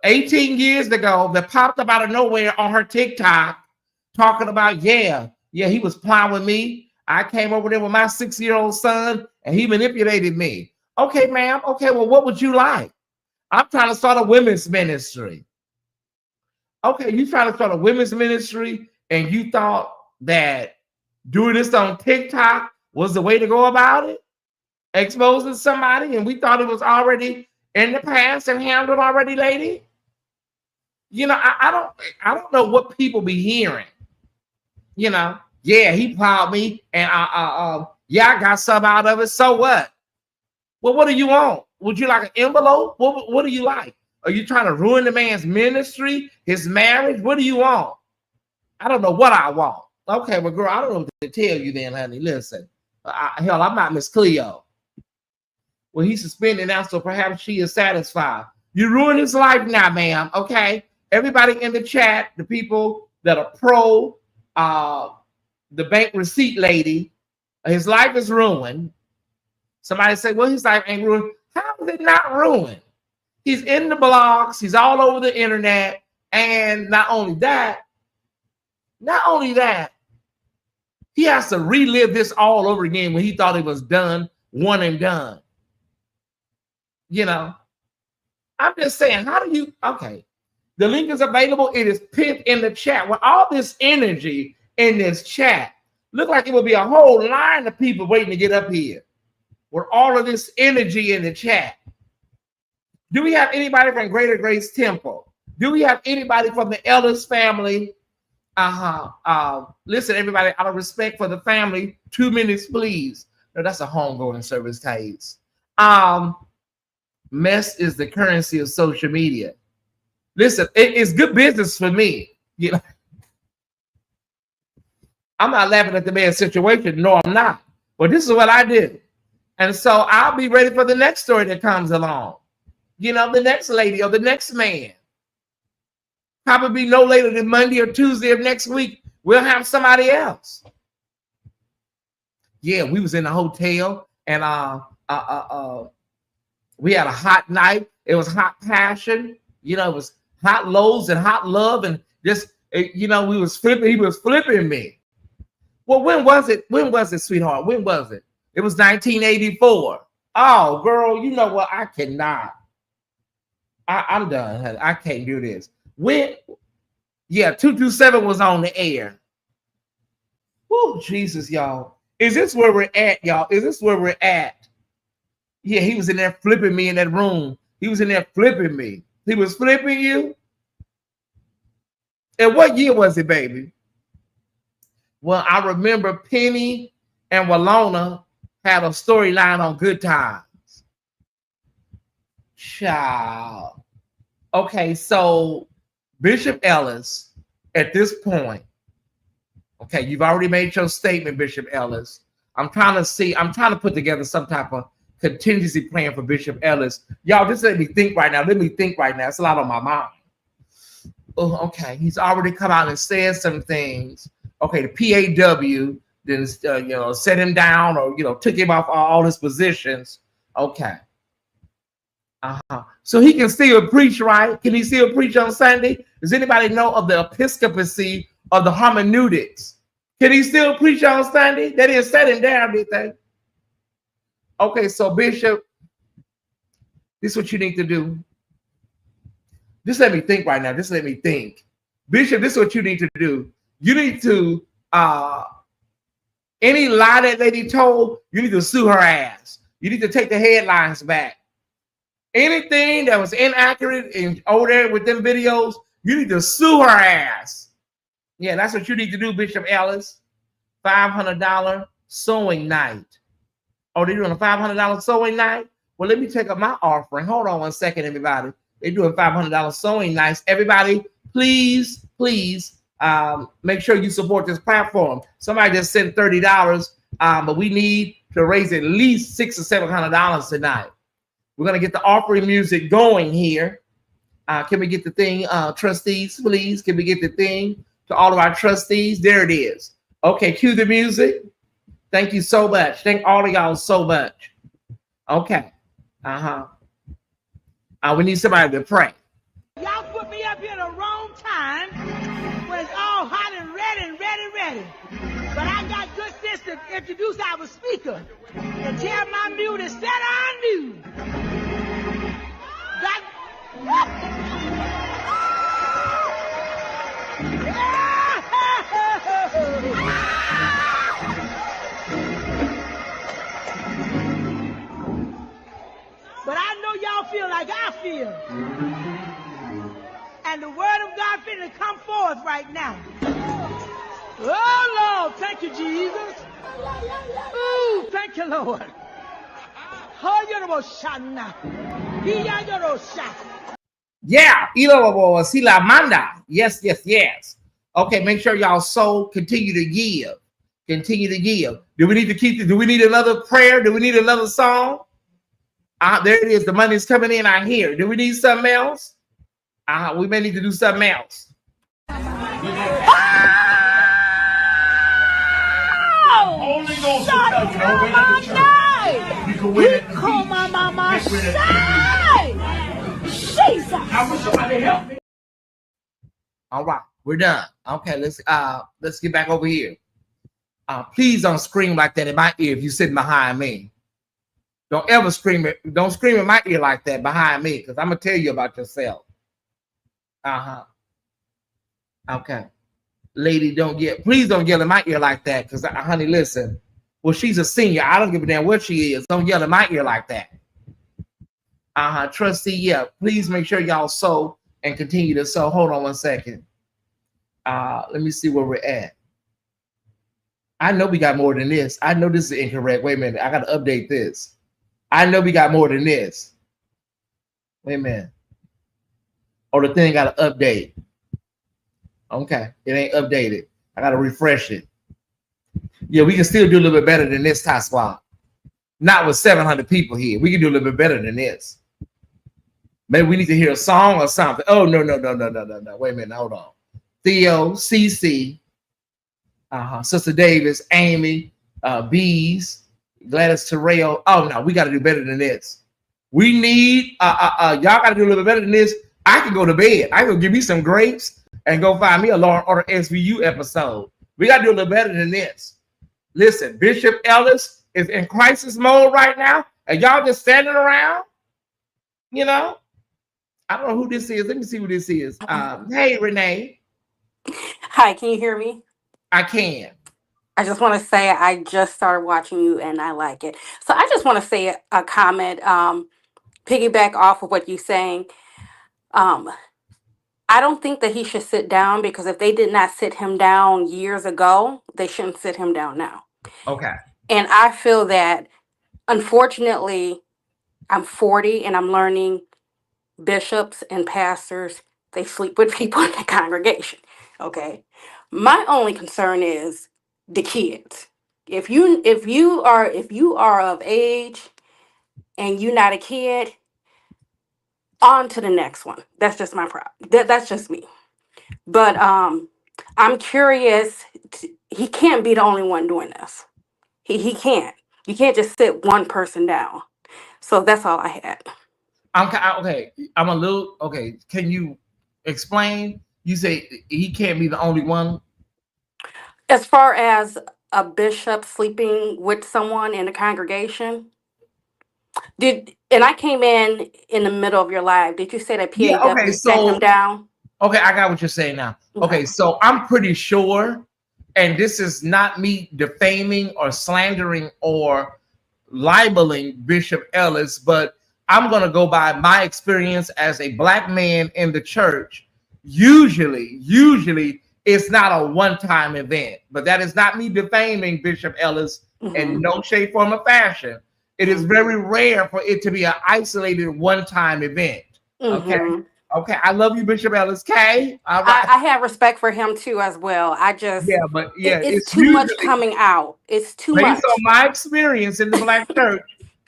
18 years ago that popped up out of nowhere on her TikTok talking about, yeah, he was plowing me. I came over there with my 6-year-old son and he manipulated me. Okay, ma'am. Okay, well, what would you like? I'm trying to start a women's ministry. Okay, you trying to start a women's ministry and you thought that doing this on TikTok was the way to go about it? Exposing somebody, and we thought it was already in the past and handled already, lady? I don't know what people be hearing. Yeah, he plowed me, and yeah, I got some out of it. So what? Well, what do you want? Would you like an envelope? What do you like? Are you trying to ruin the man's ministry, his marriage? What do you want? I don't know what I want. Okay, well, girl, I don't know what to tell you then, honey. Listen, hell, I'm not Miss Cleo. Well, he's suspended now, so perhaps she is satisfied. You ruined his life now, ma'am. Okay, everybody in the chat, the people that are pro the bank receipt lady, his life is ruined. Somebody say, well, his life ain't ruined. How is it not ruined? He's in the blogs, he's all over the internet, and not only that, he has to relive this all over again when he thought it was done, one and done. I'm just saying, how do you, okay, the link is available. It is pinned in the chat. With all this energy in this chat, look like it will be a whole line of people waiting to get up here with all of this energy in the chat. Do we have anybody from Greater Grace Temple? Do we have anybody from the Ellis family? Listen, everybody, out of respect for the family, 2 minutes, please. No, that's a homegoing service, Tyesse. Mess is the currency of social media. Listen, it's good business for me. I'm not laughing at the man's situation. No, I'm not. But this is what I do. And so I'll be ready for the next story that comes along. The next lady or the next man. Probably no later than Monday or Tuesday of next week, we'll have somebody else. Yeah, we was in a hotel and we had a hot night. It was hot passion. It was hot lows and hot love, and just we was flipping. He was flipping me. Well, when was it? When was it, sweetheart? When was it? It was 1984. Oh, girl, you know what? I cannot. I'm done, honey. I can't do this. When? Yeah, 227 was on the air. Oh, Jesus, y'all. Is this where we're at, y'all? Is this where we're at? Yeah, he was in there flipping me in that room. He was in there flipping me. He was flipping you? And what year was it, baby? Well, I remember Penny and Walona had a storyline on Good Times. Child. Okay, so Bishop Ellis, at this point, okay, you've already made your statement, Bishop Ellis. I'm trying to put together some type of contingency plan for Bishop Ellis. Y'all, just let me think right now. It's a lot on my mind. Oh, okay. He's already come out and said some things. Okay, the PAW then set him down or took him off all his positions. Okay. So he can still preach, right? Can he still preach on Sunday? Does anybody know of the episcopacy of the hermeneutics? Can he still preach on Sunday? They didn't set him down, did they? Okay, so Bishop, this is what you need to do. Just let me think right now. Just let me think. Bishop, this is what you need to do. You need to, any lie that lady told, you need to sue her ass. You need to take the headlines back. Anything that was inaccurate and over there with them videos, you need to sue her ass. Yeah, that's what you need to do, Bishop Ellis. $500 sewing night. Oh, they're doing a $500 sewing night? Well, let me take up my offering. Hold on 1 second, everybody. They're doing $500 sewing nights. Everybody, please, make sure you support this platform. Somebody just sent $30, but we need to raise at least $600 or $700 tonight. We're gonna get the offering music going here. Can we get the thing, trustees, please? Can we get the thing to all of our trustees? There it is. Okay, cue the music. Thank you so much. Thank all of y'all so much. Okay. We need somebody to pray. Y'all put me up here the wrong time when it's all hot and ready. But I got good sense to introduce our speaker and tell my mule to set on mute. But I know y'all feel like I feel. And the word of God finna come forth right now. Oh, Lord, thank you, Jesus. Ooh, thank you, Lord. Yeah, yes. Okay, make sure y'all sow, continue to give. Do we need to do we need another prayer? Do we need another song? There it is. The money's coming in. I hear. Do we need something else? We may need to do something else. Holy Ghost will tell you, don't wait at the church. You can wait at the beach. Jesus. I wish somebody help me. All right, we're done. Okay, let's get back over here. Please don't scream like that in my ear if you're sitting behind me. Don't ever scream it. Don't scream in my ear like that behind me, because I'm gonna tell you about yourself. Okay. Lady, please don't yell in my ear like that, because honey, listen. Well, she's a senior. I don't give a damn what she is. Don't yell in my ear like that. Trustee, yeah. Please make sure y'all sow and continue to sow. Hold on 1 second. Let me see where we're at. I know we got more than this. I know this is incorrect. Wait a minute. I got to update this. I know we got more than this. Wait a minute. Oh, the thing got to update. Okay. It ain't updated. I got to refresh it. Yeah, we can still do a little bit better than this, Ty Squad. Not with 700 people here. We can do a little bit better than this. Maybe we need to hear a song or something. Oh, no. Wait a minute. Hold on. Theo, CC, Sister Davis, Amy, Bees, Gladys Terrell. Oh, no, we got to do better than this. We need, y'all got to do a little bit better than this. I can go to bed. I can give me some grapes and go find me a Law and Order SVU episode. We got to do a little better than this. Listen, Bishop Ellis is in crisis mode right now, and y'all just standing around, you know? I don't know who this is. Let me see who this is. Hey, Renee. Hi, can you hear me? I can. I just want to say I just started watching you and I like it. So I just want to say a comment, piggyback off of what you're saying. I don't think that he should sit down, because if they did not sit him down years ago, they shouldn't sit him down now. Okay. And I feel that, unfortunately, I'm 40 and I'm learning bishops and pastors, they sleep with people in the congregation. Okay. My only concern is the kids. If you are of age and you're not a kid, on to the next one. That's just my problem. That's just me. But I'm curious. He can't be the only one doing this. He can't. You can't just sit one person down. So that's all I had. Okay. I'm a little okay. Can you explain? You say he can't be the only one. As far as a bishop sleeping with someone in the congregation, and I came in the middle of your live. Did you say that PAW sat him down? Okay, I got what you're saying now. Okay, so I'm pretty sure, and this is not me defaming or slandering or libeling Bishop Ellis, but I'm going to go by my experience as a Black man in the church. Usually it's not a one-time event, but that is not me defaming Bishop Ellis in no shape, form, or fashion. It is very rare for it to be an isolated one-time event. Okay. Mm-hmm. Okay. I love you, Bishop Ellis. K. All right. I have respect for him too as well. I just Yeah, but yeah, it's it's too much usually coming out. It's too based on much. my experience in the black church,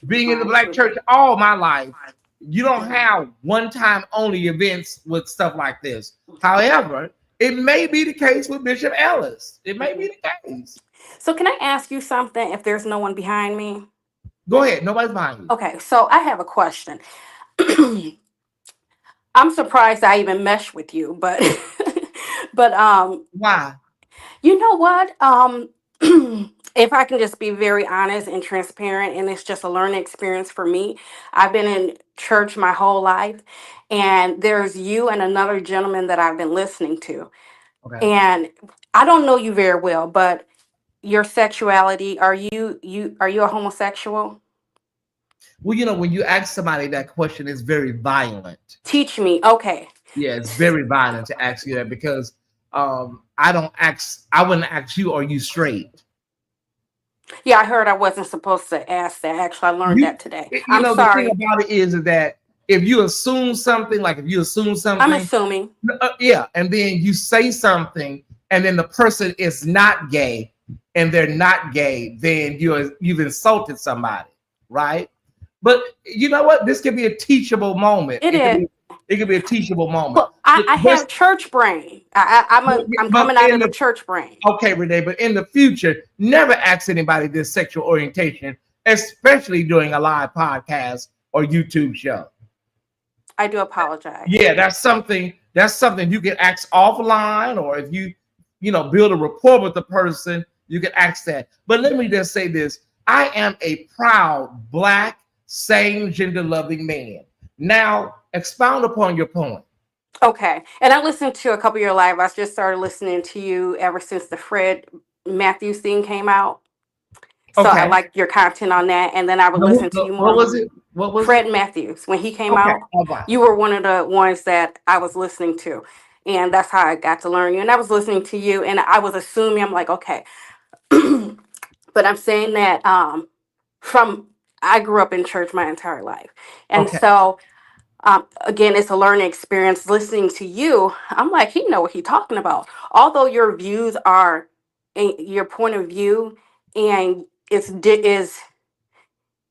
being in the Mine black too. church all my life. You don't Mhm. have one-time only events with stuff like this. However, it may be the case with Bishop Ellis. It may be the case. So can I ask you something if there's no one behind me? Go ahead. Nobody's behind you. Okay, so I have a question. I'm surprised I even meshed with you, but but Why? you know what? If I can just be very honest and transparent, and it's just a learning experience for me. I've been in church my whole life, and there's you and another gentleman that I've been listening to. Okay. And I don't know you very well, but your sexuality, are you a homosexual? Well, you know, when you ask somebody that question, it's very violent. Teach me. Okay. Yeah, it's very violent to ask you that because I wouldn't ask you, are you straight? Yeah, I heard I wasn't supposed to ask that. Actually, I learned that today. You I'm know, the thing sorry. about it is that if you assume something, I'm assuming. yeah, and then you say something, and then the person is not gay, and they're not gay, then you've insulted somebody, right? But you know what? This could be a teachable moment. It is. It could be a teachable moment. Well, I have church brain. I'm But coming out in of the the church brain. Okay, Renee, but in the future, never ask anybody their sexual orientation, especially during a live podcast or YouTube show. I do apologize. Yeah, that's something you can ask offline, or if you build a rapport with the person, you can ask that. But let me just say this: I am a proud Black, same gender loving man. Now, expound upon your point. Okay. And I listened to a couple of your live. I just started listening to you ever since the Fred Matthews thing came out. So I Okay. like your content on that. And then I would listen to you more. What was it? What was Fred it? Matthews. When he came Okay. out, All right. you were one of the ones that I was listening to. And that's how I got to learn you. And I was listening to you and I was assuming, I'm like, okay. But I'm saying that from I grew up in church my entire life. And Okay. so again, it's a learning experience listening to you. I'm like, he know what he's talking about. Although your views are your point of view, and is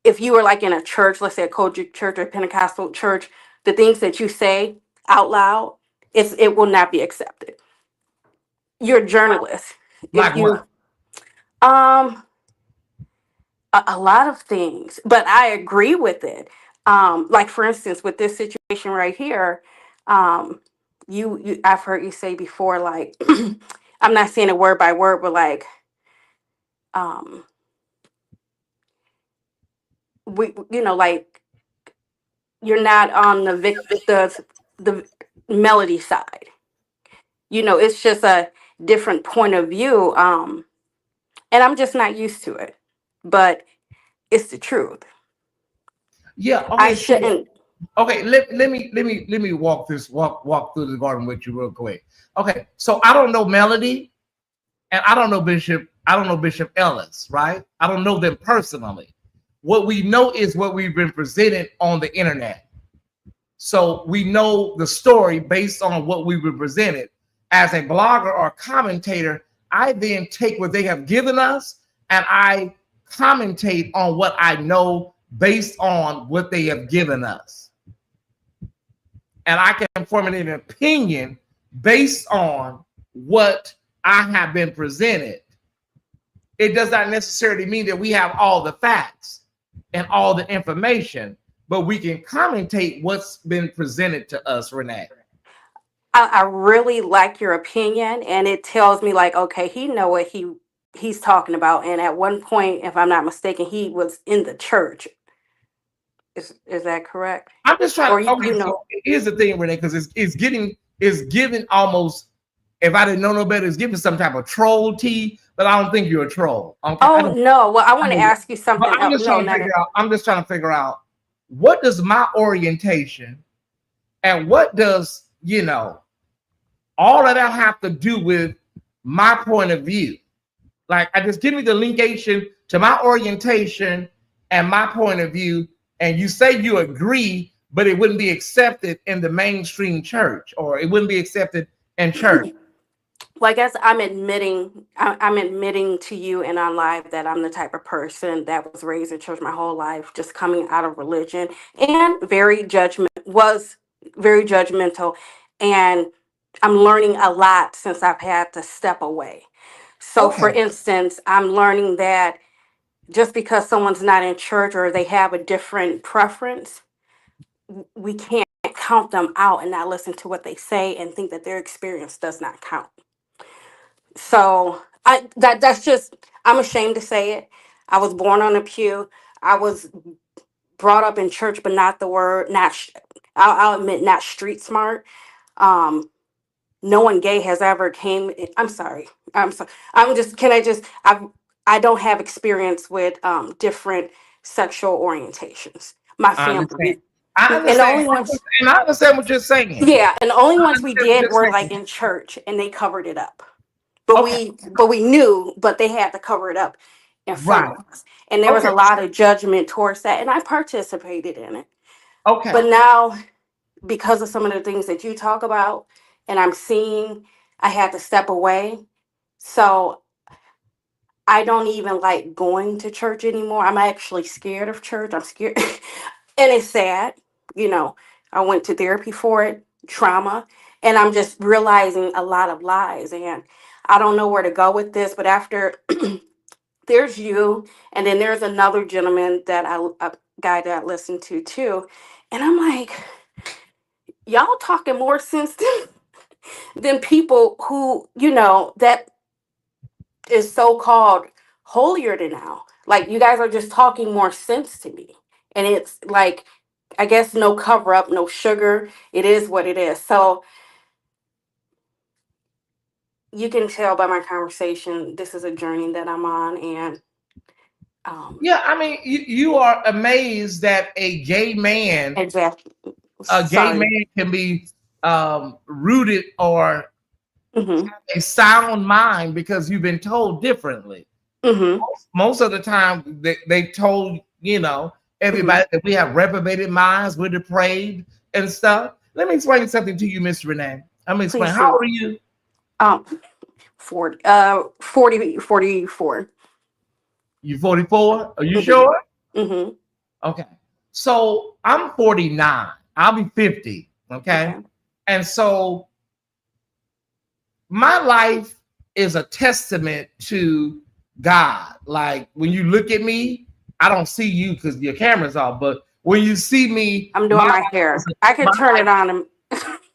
if you were like in a church, let's say a Kojic church or Pentecostal church, the things that you say out loud, it will not be accepted. You're a journalist. If Like you what? a lot of things, but I agree with it. Like for instance, with this situation right here, you I've heard you say before, like I'm not saying it word by word, but like um, like you're not on the melody side. It's just a different point of view, and I'm just not used to it. But it's the truth. Yeah. I Okay. So shouldn't. okay, let me walk through the garden with you real quick. Okay, so I don't know Melody, and I don't know Bishop Ellis, right? I don't know them personally. What we know is what we've been presented on the internet. So we know the story based on what we've been presented. As a blogger or commentator, I then take what they have given us and I commentate on what I know based on what they have given us. And I can formulate an opinion based on what I have been presented. It does not necessarily mean that we have all the facts and all the information, but we can commentate what's been presented to us, Renee. I really like your opinion, and it tells me like, okay, he know what he's talking about. And at one point, if I'm not mistaken, he was in the church. Is that correct? I'm just trying. Or Okay, so here's the thing, Renee, because it's giving almost. If I didn't know no better, it's giving some type of troll tea, but I don't think you're a troll. Okay? Oh no! Well, I want to ask you something I'm else. just trying to figure out. I'm just trying to figure out what does my orientation and what does all of that have to do with my point of view. Like, I just give me the linkation to my orientation and my point of view, and you say you agree, but it wouldn't be accepted in the mainstream church, or it wouldn't be accepted in church. Well, I guess I'm admitting to you and on live that I'm the type of person that was raised in church my whole life, just coming out of religion, and was very judgmental, and I'm learning a lot since I've had to step away. So, for Okay. instance, I'm learning that just because someone's not in church or they have a different preference, we can't count them out and not listen to what they say and think that their experience does not count. So that's just, I'm ashamed to say it. I was born on a pew. I was brought up in church, but not the word, I'll admit, not street smart. No one gay has ever came. I'm sorry. I'm sorry. I don't have experience with different sexual orientations. My I understand. family, I and the understand. only ones, And I understand what you're saying. yeah, and the only I ones we understand what did you're were like saying. in church, and they covered it up. But Okay. we knew, but they had to cover it up in front Right. of us, and there was Okay. a lot of judgment towards that, and I participated in it. Okay. But now, because of some of the things that you talk about, and I'm seeing, I had to step away. So I don't even like going to church anymore. I'm actually scared of church. I'm scared. And it's sad. You know, I went to therapy for it, trauma, and I'm just realizing a lot of lies. And I don't know where to go with this, but after there's you, and then there's another gentleman a guy that I listen to too. And I'm like, y'all talking more sense than people who, that is so called holier than now. Like, you guys are just talking more sense to me. And it's like, I guess no cover up, no sugar. It is what it is. So you can tell by my conversation, this is a journey that I'm on. And Yeah, I mean, you are amazed that exactly. a gay Sorry. man can be rooted or Mm-hmm. a sound mind because you've been told differently. Mm-hmm. Most of the time, they told Mm-hmm. everybody that we have reprobated minds, we're depraved and stuff. Let me explain something to you, Miss Renee. I'm gonna explain. Please How do. old are you? 44. You 44? Are you Mm-hmm. sure? Mm-hmm. Okay. So I'm 49. I'll be 50. Okay. Okay. And so my life is a testament to God. Like when you look at me, I don't see you because your camera's off, but when you see me, I'm my doing my life is hair. I my could turn life, it on and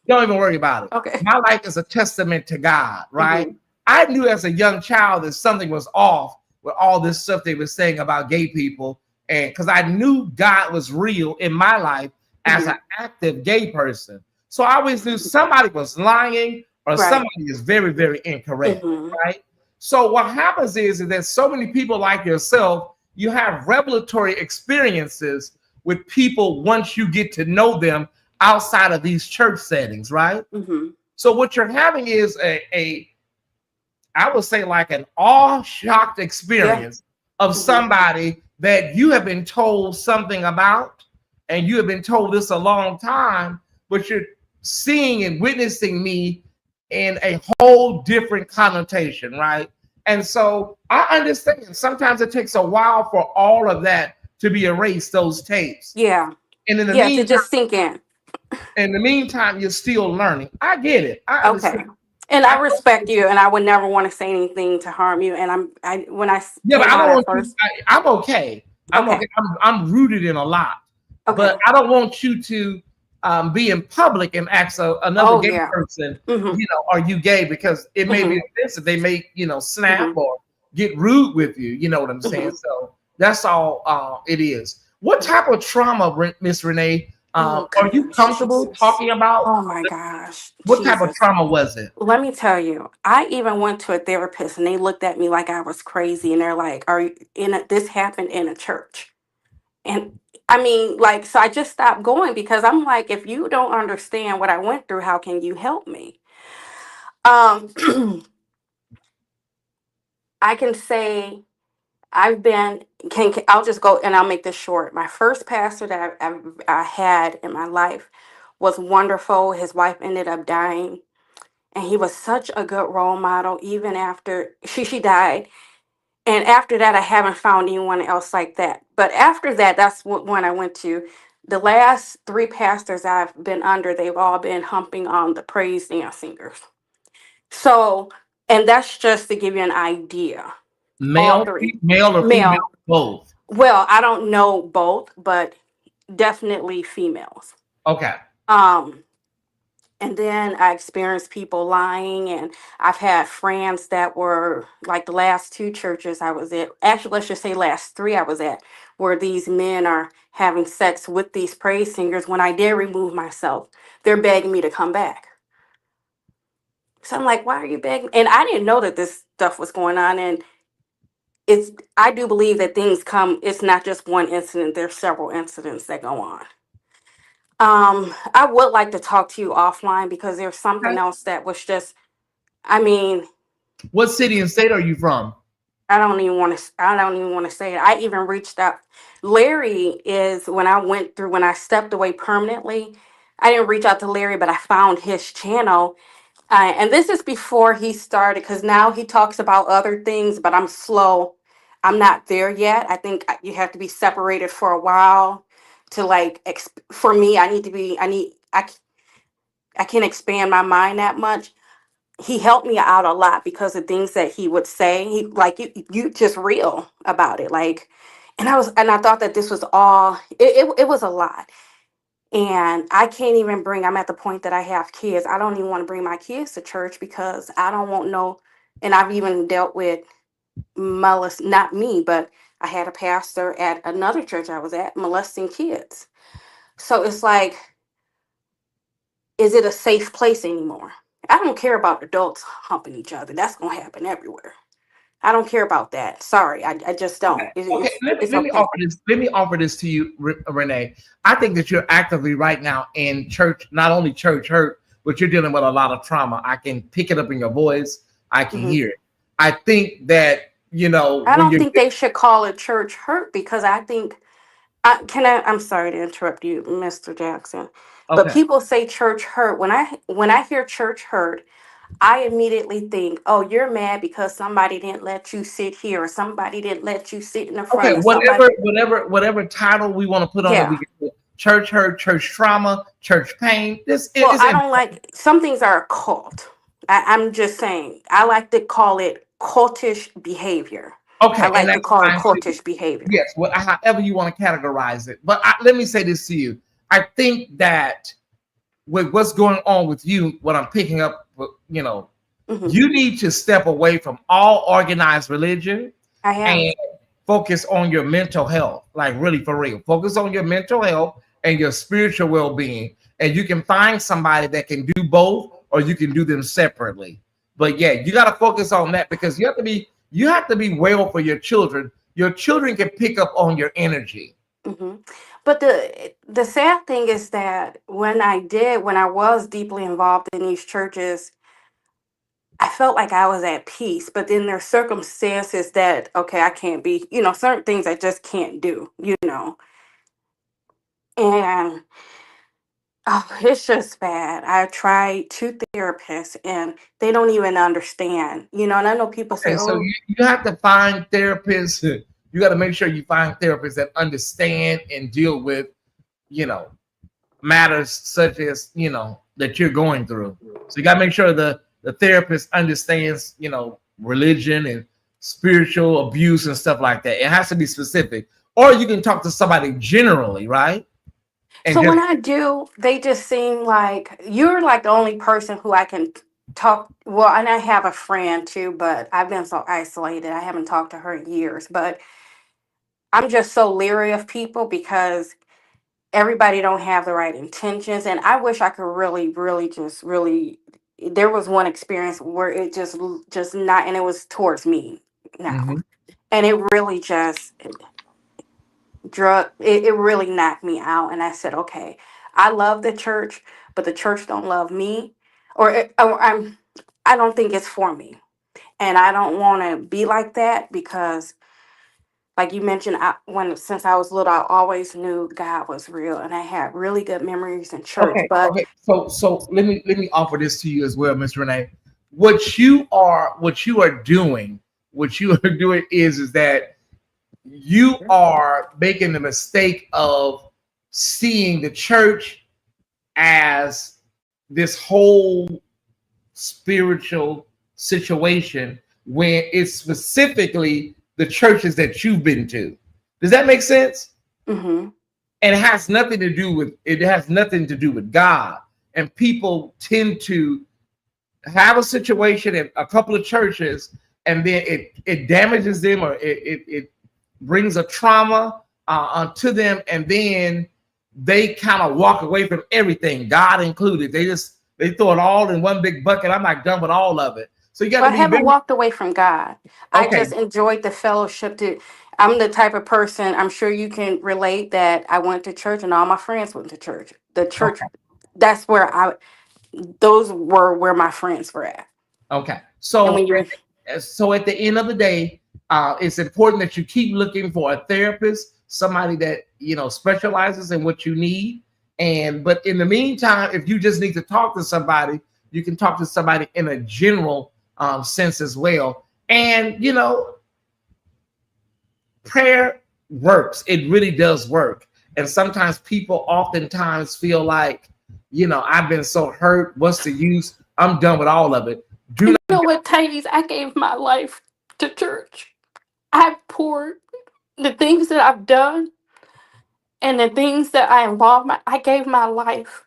don't even worry about it. okay. My life is a testament to God, right? Mm-hmm. I knew as a young child that something was off with all this stuff they were saying about gay people. And because I knew God was real in my life as Mm-hmm. an active gay person. So I always knew somebody was lying or Right. somebody is very, very incorrect, Mm-hmm. right? So what happens is that so many people like yourself, you have revelatory experiences with people once you get to know them outside of these church settings, right? Mm-hmm. So what you're having is I would say like an awe-shocked Yeah. experience of Mm-hmm. somebody that you have been told something about, and you have been told this a long time, but you're seeing and witnessing me in a whole different connotation, right? And so I understand sometimes it takes a while for all of that to be erased, those tapes. Yeah. And Yeah. To just sink in. in the meantime, you're still learning. I get it. I Okay. understand. And I I respect you, and I would never want to say anything to harm you. And when Yeah, but came I on don't at want you. first. I'm okay. I'm Okay. okay. I'm rooted in a lot, but Okay. I don't want you to be in public and ask another Oh gay yeah. person, Mm-hmm. are you gay? Because it may be Mm-hmm. offensive. They may, snap Mm-hmm. or get rude with you. You know what I'm saying? Mm-hmm. So that's all it is. What type of trauma, Miss Renee? Oh Are you goodness, comfortable Jesus. talking about? Oh my gosh, What type of Jesus. trauma was it? Let me tell you, I even went to a therapist, and they looked at me like I was crazy, and they're like, "Are you this happened in a church?" And I mean, like, so I just stopped going because I'm like, if you don't understand what I went through, how can you help me? Um, I can say I've been, I'll just go and I'll make this short. My first pastor that I had in my life was wonderful. His wife ended up dying, and he was such a good role model even after she died. And after that, I haven't found anyone else like that. But after that, that's what one I went to. The last three pastors I've been under, they've all been humping on the praise dance singers. So, and that's just to give you an idea. All Male, three. male or female, Male. both. Well, I don't know both, but definitely females. Okay. Um, and then I experienced people lying, and I've had friends that were like the last two churches I was at. Actually, let's just say last three I was at, where these men are having sex with these praise singers. When I did remove myself, they're begging me to come back. So I'm like, why are you begging? And I didn't know that this stuff was going on. And it's, I do believe that things come. It's not just one incident. There's several incidents that go on. I would like to talk to you offline because there's something Okay. else that was just, I mean, What city and state are you from? I don't even want to, I don't even want to say it. I even reached out. Larry is when I went through, when I stepped away permanently, I didn't reach out to Larry, but I found his channel. And this is before he started, because now he talks about other things, but I'm slow. I'm not there yet. I think you have to be separated for a while to like, for me, I need to be, I can't expand my mind that much. He helped me out a lot because of things that he would say. He like you just real about it. Like, and I thought that this was all, it was a lot. And I can't even bring, I'm at the point that I have kids. I don't even want to bring my kids to church because I don't want no, and I've even dealt with not me, but I had a pastor at another church I was at molesting kids. So it's like, is it a safe place anymore? I don't care about adults humping each other. That's going to happen everywhere. I don't care about that. Sorry, I just Okay. don't. Okay. It's Let me okay. offer this. Let me offer this to you, Renee. I think that you're actively right now in church, not only church hurt, but you're dealing with a lot of trauma. I can pick it up in your voice. I can Mhm. hear it. I think that, I when don't you're think they should call it church hurt because I think I'm sorry to interrupt you, Mr. Jackson. But okay. people say church hurt. When I hear church hurt, I immediately think, oh, you're mad because somebody didn't let you sit here or somebody didn't let you sit in the Okay, front or somebody. whatever title we want to put on it, we Yeah. can put church hurt, church trauma, church pain. This Well, is I don't like some things are a cult. I'm just saying. I like to call it cultish behavior. I okay, and like to that's call it fine too. cultish behavior. Yes, however you want to categorize it. But let me say this to you: I think that with what's going on with you, what I'm picking up, Hmm. you need to step away from all organized religion I have. and focus on your mental health, like really for real. Focus on your mental health and your spiritual well-being. And you can find somebody that can do both, or you can do them separately. But yeah, you got to focus on that because you have to be well for your children. Your children can pick up on your energy. Hmm. But the sad thing is that when I was deeply involved in these churches, I felt like I was at peace. But then there's circumstances that okay, I can't be, certain things I just can't do. And oh, it's just bad. I tried two therapists and they don't even understand. And I know people say, Okay, so oh, you have to find therapists. You got to make sure you find therapists that understand and deal with, you know, matters such as that you're going through. So you got to make sure the therapist understands religion and spiritual abuse and stuff like that. It has to be specific, or you can talk to somebody generally, right? And so just when I do, they just seem like you're like the only person who I can talk. Well, and I have a friend too, but I've been so isolated. I haven't talked to her in years, but I'm just so leery of people because everybody don't have the right intentions. And I wish I could really, really, just really. There was one experience where it just not, and it was towards me now, Mhm. and it really just it really knocked me out. And I said, okay, I love the church, but the church don't love me, or I don't think it's for me, and I don't want to be like that because like you mentioned, since I was little, I always knew God was real, and I had really good memories in church. Okay, But okay. So let me offer this to you as well, Miss Renee. What you are doing is that you are making the mistake of seeing the church as this whole spiritual situation when it's specifically the churches that you've been to. Does that make sense? hmm And it has nothing to do with God. And people tend to have a situation in a couple of churches, and then it damages them, or it brings a trauma onto them, and then they kind of walk away from everything, God included. They throw it all in one big bucket. I'm not done with all of it. So you got well, to I be haven't very walked away from God. I okay. just enjoyed the fellowship. I'm the type of person, I'm sure you can relate, that I went to church and all my friends went to church. The church, Okay. that's where those were where my friends were at. Okay. And when you, So at the end of the day, it's important that you keep looking for a therapist, somebody that specializes in what you need. But in the meantime, if you just need to talk to somebody, you can talk to somebody in a general sense as well. And prayer works. It really does work. And sometimes people oftentimes feel like, I've been so hurt. What's the use? I'm done with all of it. Do you not. know what, Thais, I gave my life to church. I've poured the things that I've done and the things that I gave my life.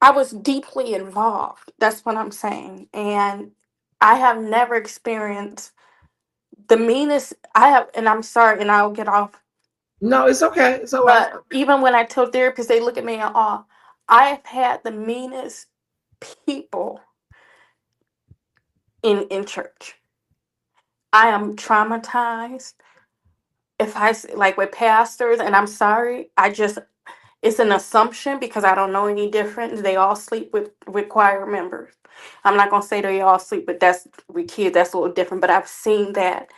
I was deeply involved. That's what I'm saying. And I have never experienced the meanest I have, and I'm sorry, and I'll get off. No, it's okay. It's all right. But even when I tell therapists, they look at me in awe. I've had the meanest people in church. I am traumatized. If like with pastors, and I'm sorry, it's an assumption because I don't know any different. They all sleep with choir members. I'm not gonna say they all sleep, but that's with kids. That's a little different. But I've seen that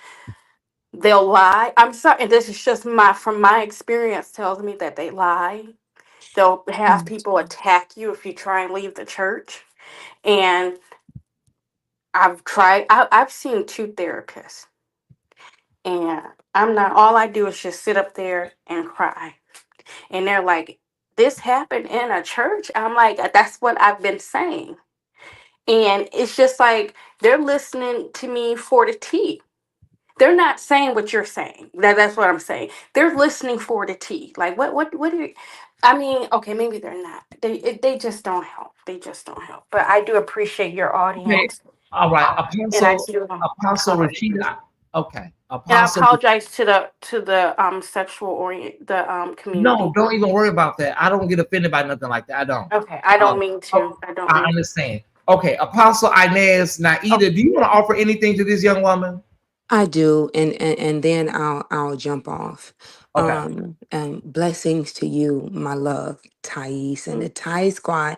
they'll lie. I'm sorry, and this is just from my experience tells me that they lie. They'll have people attack you if you try and leave the church. And I've seen two therapists, and I'm not. All I do is just sit up there and cry. And they're like, "This happened in a church." I'm like, "That's what I've been saying." And it's just like they're listening to me for the tea. They're not saying what you're saying. That's what I'm saying. They're listening for the tea. Like what do you? I mean, okay, maybe they're not. They just don't help. They just don't help. But I do appreciate your Okay. audience, All right. and I Apostle do Apostle apologize. Rashida. Okay. And I Apostle. apologize to the sexual No, community. don't even worry about that. I don't get offended by nothing like that. I don't. Okay, I don't Um, mean oh, to. I don't I mean. understand. Okay, Apostle Inez Oh, Naida, do you want to offer anything to this young woman? I do, and then I'll jump off. Okay. And blessings to you, my love, Thais, and mm, the Thai Squad.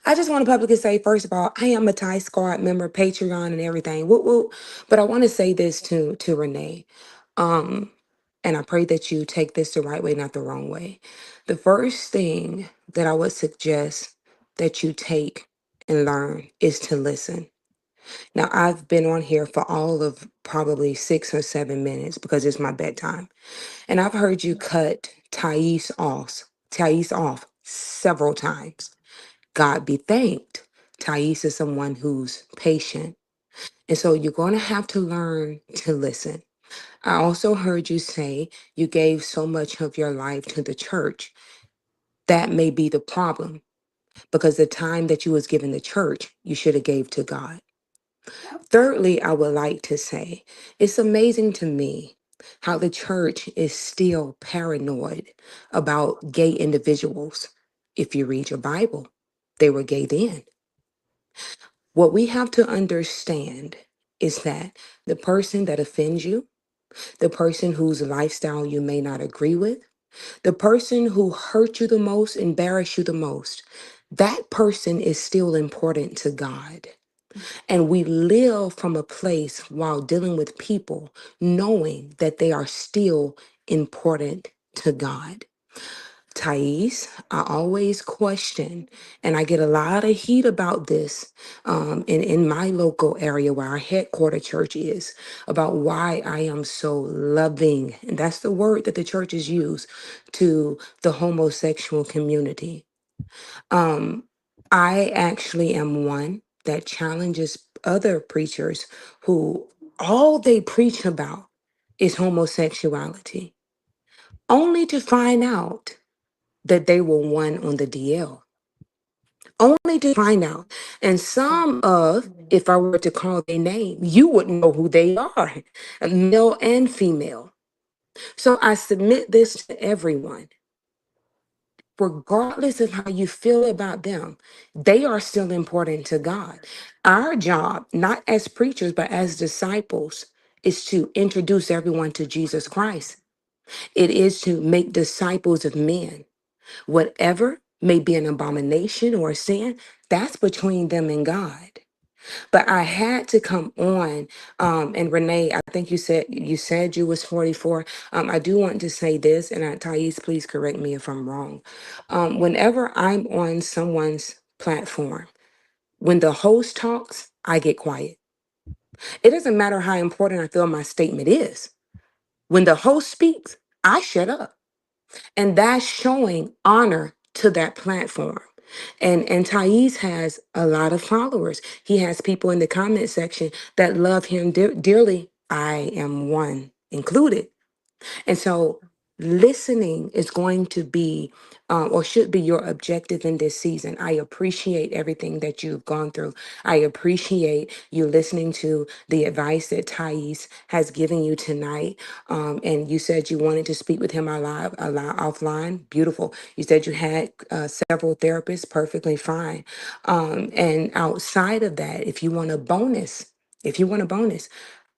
I just want to publicly say, first of all, I am a Thai Squad member, Patreon, and everything. Woo woo. But I want to say this to Renee, um, and I pray that you take this the right way, not the wrong way. The first thing that I would suggest that you take and learn is to listen. Now, I've been on here for all of probably 6 or 7 minutes because it's my bedtime. And I've heard you cut Thais off several times. God be thanked. Thais is someone who's patient. And so you're going to have to learn to listen. I also heard you say you gave so much of your life to the church. That may be the problem because the time that you was given the church, you should have gave to God. yep. Thirdly, I would like to say it's amazing to me how the church is still paranoid about gay individuals. If you read your Bible, they were gay then. What we have to understand is that the person that offends you, the person whose lifestyle you may not agree with, the person who hurt you the most, embarrassed you the most, that person is still important to God. And we live from a place while dealing with people, knowing that they are still important to God. Tyesse, I always question, and I get a lot of heat about this in my local area where our headquarter church is, about why I am so loving. And that's the word that the churches use to the homosexual community. Um, I actually am one that challenges other preachers who all they preach about is homosexuality, only to find out that they were one on the DL. Only to find out. And some of, if I were to call their name, you wouldn't know who they are, male and female. So I submit this to everyone. Regardless of how you feel about them, they are still important to God. Our job, not as preachers, but as disciples, is to introduce everyone to Jesus Christ. It is to make disciples of men. Whatever may be an abomination or a sin, that's between them and God. But I had to come on, and Renee, I think you said you was 44. I do want to say this, and Tyesse, please correct me if I'm wrong. Whenever I'm on someone's platform, when the host talks, I get quiet. It doesn't matter how important I feel my statement is. When the host speaks, I shut up. And that's showing honor to that platform. And Thais has a lot of followers. He has people in the comment section that love him dearly. I am one included. And so listening is going to be, or should be, your objective in this season. I appreciate everything that you've gone through. I appreciate you listening to the advice that Thais has given you tonight. And you said you wanted to speak with him offline. Beautiful. You said you had several therapists. Perfectly fine. And outside of that, if you want a bonus,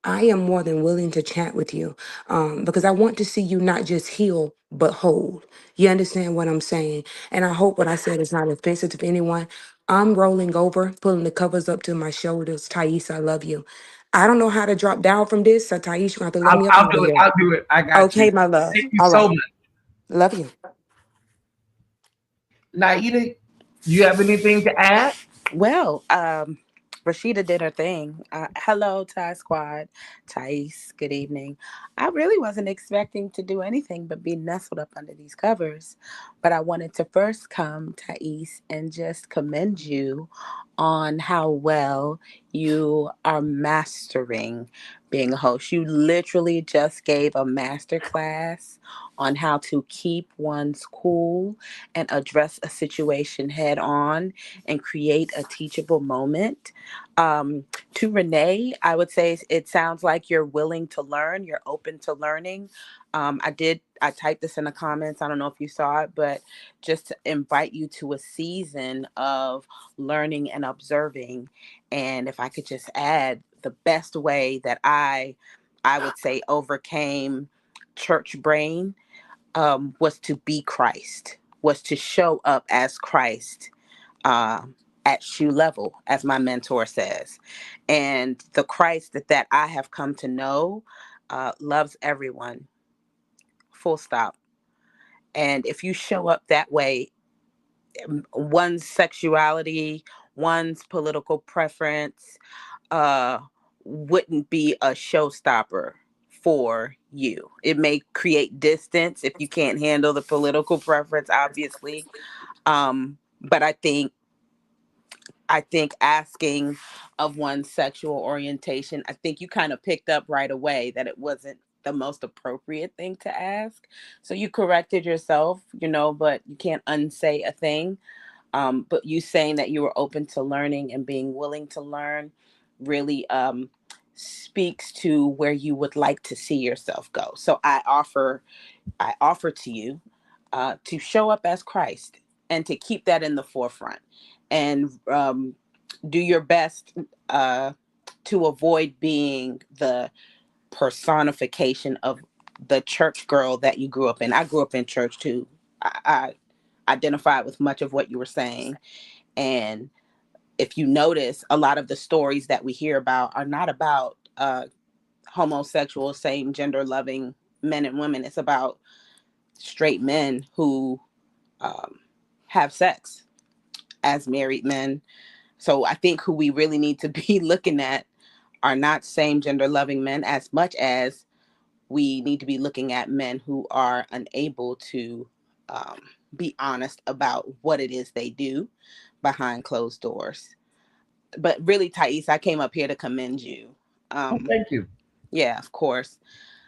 I am more than willing to chat with you, because I want to see you not just heal, but whole. You understand what I'm saying? And I hope what I said is not offensive to anyone. I'm rolling over, pulling the covers up to my shoulders. Thais, I love you. I don't know how to drop down from this, so Thais, you're going to have to let me up I'll out of do it. here. I'll do it. I got Okay, you. my love. Thank you All so right. much. Love you. Naida, do you have anything to add? Well, Rashida did her thing. Hello, Thai Squad. Thais, good evening. I really wasn't expecting to do anything but be nestled up under these covers. But I wanted to first come, Thais, and just commend you on how well you are mastering being a host. You literally just gave a master class on how to keep one's cool and address a situation head on and create a teachable moment. To Renee, I would say it sounds like you're willing to learn, you're open to learning. I typed this in the comments. I don't know if you saw it, but just to invite you to a season of learning and observing. And if I could just add, the best way that I would say overcame church brain was to be Christ, was to show up as Christ uh, at shoe level, as my mentor says. And the Christ that I have come to know loves everyone, full stop. And if you show up that way, one's sexuality, one's political preference uh, wouldn't be a showstopper for you. It may create distance if you can't handle the political preference, obviously. But I think asking of one's sexual orientation, I think you kind of picked up right away that it wasn't the most appropriate thing to ask. So you corrected yourself, but you can't unsay a thing. But you saying that you were open to learning and being willing to learn really speaks to where you would like to see yourself go. So I offer to you to show up as Christ and to keep that in the forefront and do your best to avoid being the personification of the church girl that you grew up in. I grew up in church too. I identified with much of what you were saying. And if you notice, a lot of the stories that we hear about are not about homosexual, same gender loving men and women. It's about straight men who um, have sex as married men. So I think who we really need to be looking at are not same gender loving men as much as we need to be looking at men who are unable to um, be honest about what it is they do behind closed doors. But really, Tyesse, I came up here to commend you. Oh, thank you. Yeah, of course.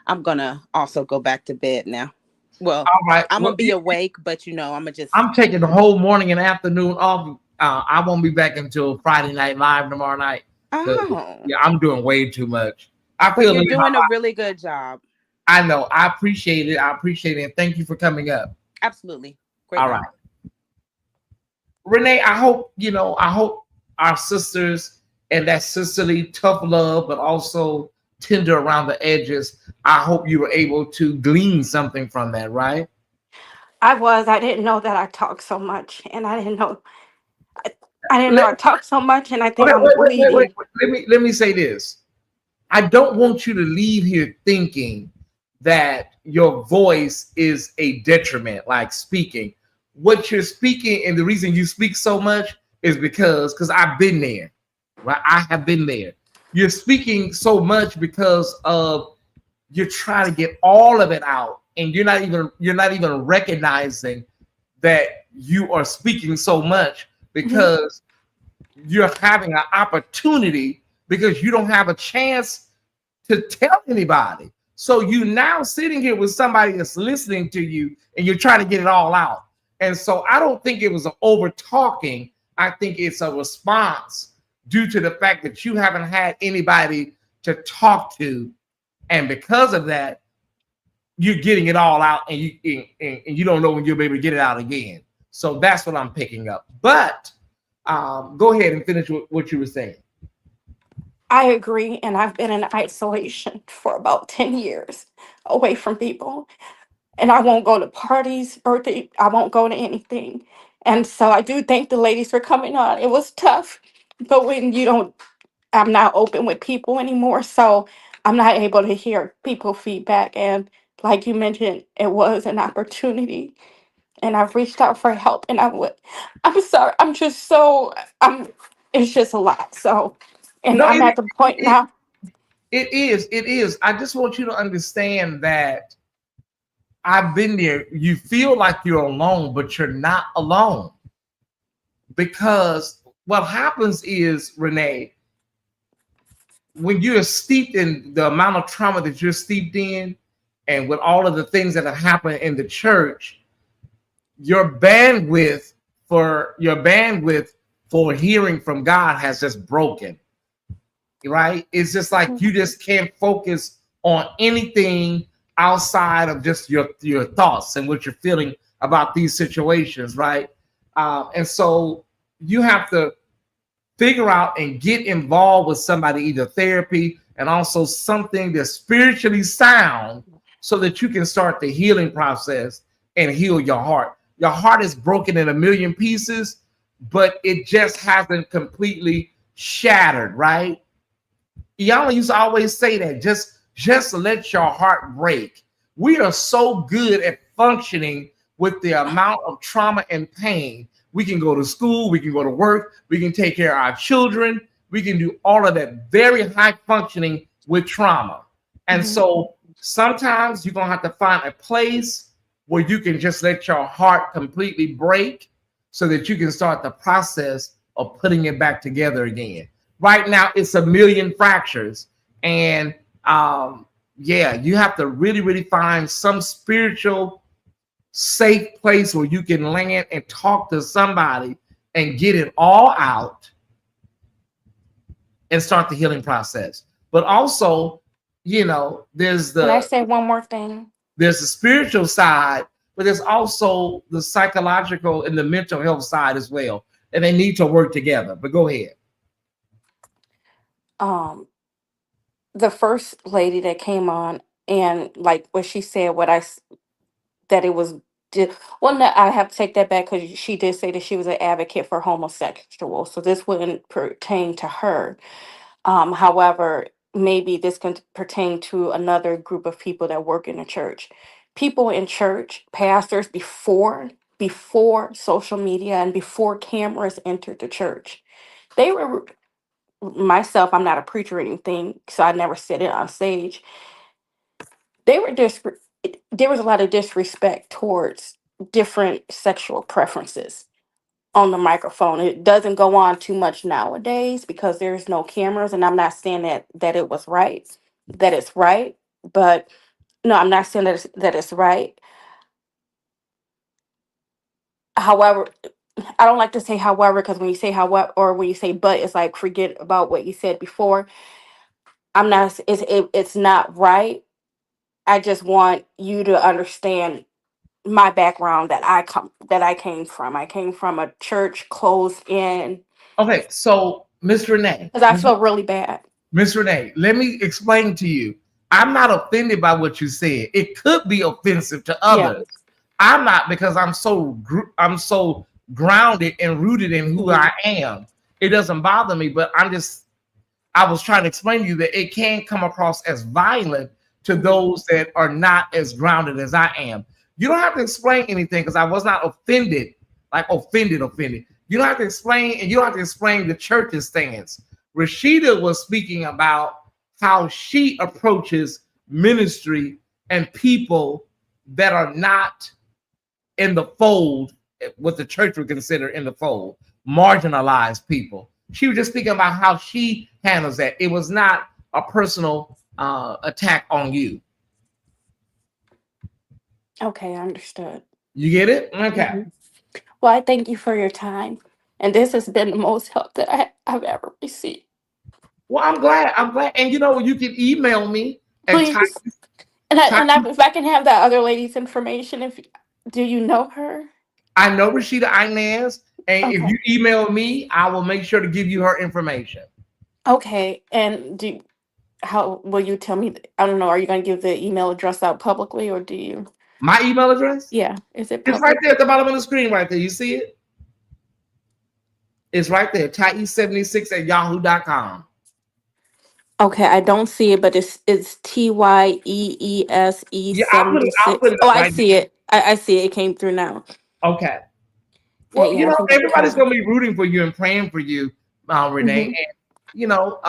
I'm gonna also go back to bed now. Well, All right. I'm Well, gonna be awake, but I'm gonna just. I'm taking the whole morning and afternoon off. I won't be back until Friday night live tomorrow night. 'Cause, Oh, yeah, I'm doing way too much. I but feel you're in my doing a really good job. I know. I appreciate it. I appreciate it. And thank you for coming up. Absolutely, great All job. right. Renee, I hope our sisters and that sisterly tough love, but also tender around the edges. I hope you were able to glean something from that, right? I was. I didn't know that I talked so much, and I didn't know Let, I talked so much, and I think okay, I'm bleeding. let me say this. I don't want you to leave here thinking that your voice is a detriment, like speaking. What you're speaking, and the reason you speak so much is because I've been there, right? I have been there. You're speaking so much because of you're trying to get all of it out, and you're not even recognizing that you are speaking so much Mhm. because you're having an opportunity because you don't have a chance to tell anybody. So you now sitting here with somebody that's listening to you and you're trying to get it all out. And so I don't think it was an over talking. I think it's a response due to the fact that you haven't had anybody to talk to. And because of that, you're getting it all out and and you don't know when you'll be able to get it out again. So that's what I'm picking up. But go ahead and finish what you were saying. I agree, and I've been in isolation for about 10 years, away from people. And I won't go to parties, birthday, I won't go to anything. And so I do thank the ladies for coming on. It was tough, but when you don't, I'm not open with people anymore, so I'm not able to hear people feedback. And like you mentioned, it was an opportunity, and I've reached out for help. And I'm sorry, I'm just so, I'm, it's just a lot. So, and No, I'm at the point it, now. it is. It is. I just want you to understand that I've been there. You feel like you're alone, but you're not alone. Because what happens is, Renee, when you're steeped in the amount of trauma that you're steeped in, and with all of the things that have happened in the church, your bandwidth for hearing from God has just broken. Right? It's just like you just can't focus on anything outside of just your thoughts and what you're feeling about these situations, right? And so you have to figure out and get involved with somebody, either therapy and also something that's spiritually sound, so that you can start the healing process and heal your heart. Your heart is broken in a million pieces, but it just hasn't completely shattered, right? Y'all used to always say that just let your heart break. We are so good at functioning with the amount of trauma and pain. We can go to school, we can go to work, we can take care of our children, we can do all of that very high functioning with trauma. And Mhm. so sometimes you're gonna have to find a place where you can just let your heart completely break so that you can start the process of putting it back together again. Right now it's a million fractures, and yeah, you have to really find some spiritual safe place where you can land and talk to somebody and get it all out and start the healing process. But also, there's Can I the say one more thing? spiritual side, but there's also the psychological and the mental health side as well, and they need to work together. But go ahead. Um, the first lady that came on, and like what she said, that it was Well, no, I have to take that back because she did say that she was an advocate for homosexuals, so this wouldn't pertain to her. However, maybe this can pertain to another group of people that work in the church. People in church, pastors, before social media and before cameras entered the church, they were myself. I'm not a preacher or anything, so I never said it on stage. They were there was a lot of disrespect towards different sexual preferences on the microphone. It doesn't go on too much nowadays because there's no cameras, and I'm not saying that it was right, that it's right, but no, I'm not saying that it's right. However, I don't like to say however because when you say however or when you say but, it's like forget about what you said before. I'm not. It's not right. I just want you to understand my background that I came from. I came from a church closed in Okay, so Miss Renee, because I feel really bad. Miss Renee, let me explain to you. I'm not offended by what you said. It could be offensive to Yeah. others. I'm not because I'm so grounded and rooted in who Mhm. I am. It doesn't bother me, but I was trying to explain to you that it can come across as violent to Mhm. those that are not as grounded as I am. You don't have to explain anything because I was not offended, like offended. You don't have to explain, and you don't have to explain the church's stance. Rashida was speaking about how she approaches ministry and people that are not in the fold, what the church would consider in the fold, marginalized people. She was just speaking about how she handles that. It was not a personal attack on you. Okay, I understood. You get it? Okay. Mhm. Well, I thank you for your time, and this has been the most help that I've ever received. Well, I'm glad. I'm glad. And you know, you can email me and type. Please, if I can have that other lady's information, if do you know her? I know Rashida Inez, and if Okay. you email me, I will make sure to give you her information. Okay, and how will you tell me? I don't know. Are you going to give the email address out publicly, or do you? My email address? Yeah, is it It's right public? there at the bottom of the screen, right there. You see it? It's right there. Tyesse76 at yahoo.com. Okay, I don't see it, but it's TYEESE Yeah, I'll 76. put it Oh, up I right see it. I see it. It came through now now. Okay. at Well, you know, everybody's yahoo.com. gonna be rooting for you and praying for you, Renee. Mm-hmm. And you know,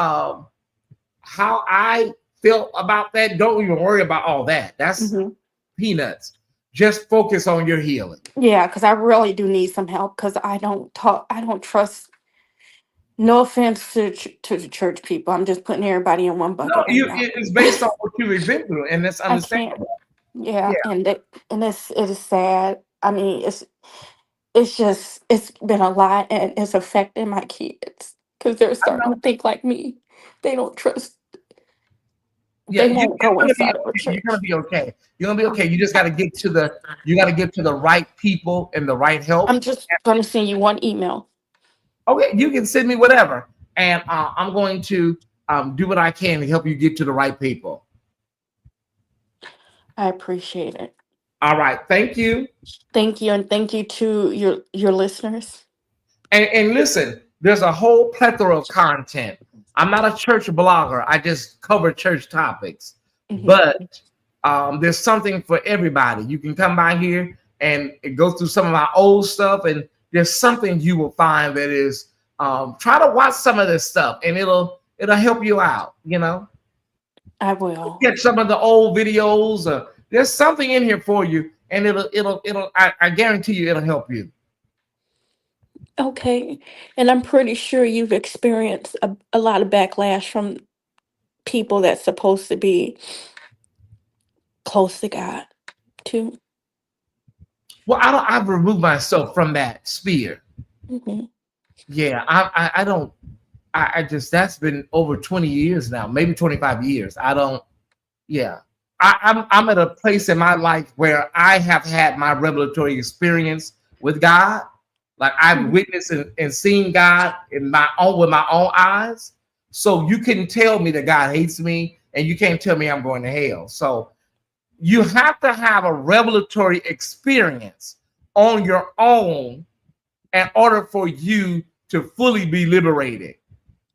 how I felt about that. Don't even worry about all that. That's Mm-hmm. peanuts. Just focus on your healing. Yeah, because I really do need some help because I don't talk. I don't trust. No offense to the church people. I'm just putting everybody in one No, bucket right now. it's based on what you've been through, and that's I can't. understandable. Yeah, Yeah, and it is sad. I mean, it's just it's been a lot, and it's affecting my kids because they're I starting know. to think like me. They don't trust. Yeah, They won't go gonna be inside of a okay. You're gonna church. be okay. You're gonna be okay. You just got to get to the right people and the right I'm help. just gonna send you one email. Okay, you can send me whatever, and I'm going to do what I can to help you get to the right people. I appreciate it. All right, thank you. Thank you, and thank you to your listeners. And listen, there's a whole plethora of content. I'm not a church blogger. I just cover church topics, Hmm. but there's something for everybody. You can come by here and go through some of my old stuff, and there's something you will find that is. Try to watch some of this stuff, and it'll help you out. You know, I will. get some of the old videos. There's something in here for you, and it'll. I guarantee you, it'll help you. Okay, and I'm pretty sure you've experienced a lot of backlash from people that's supposed to be close to God, too. Well, I've removed myself from that sphere. Hmm. Yeah, I don't. I just that's been over 20 years now, maybe 25 years. I don't. Yeah, I'm at a place in my life where I have had my revelatory experience with God. Like I've witnessed and seen God in my own with my own eyes. So you can tell me that God hates me, and you can't tell me I'm going to hell. So you have to have a revelatory experience on your own in order for you to fully be liberated.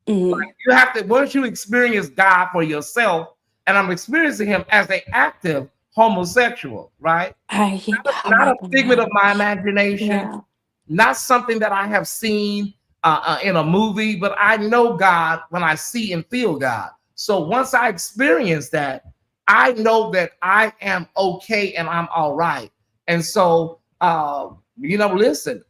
Mhm. You have to, once you experience God for yourself, and I'm experiencing him as an active homosexual, right? Oh Not my a figment of my gosh. imagination, Yeah. not something that I have seen in a movie, but I know God when I see and feel God. So once I experience that, I know that I am okay and I'm all right. And so, listen,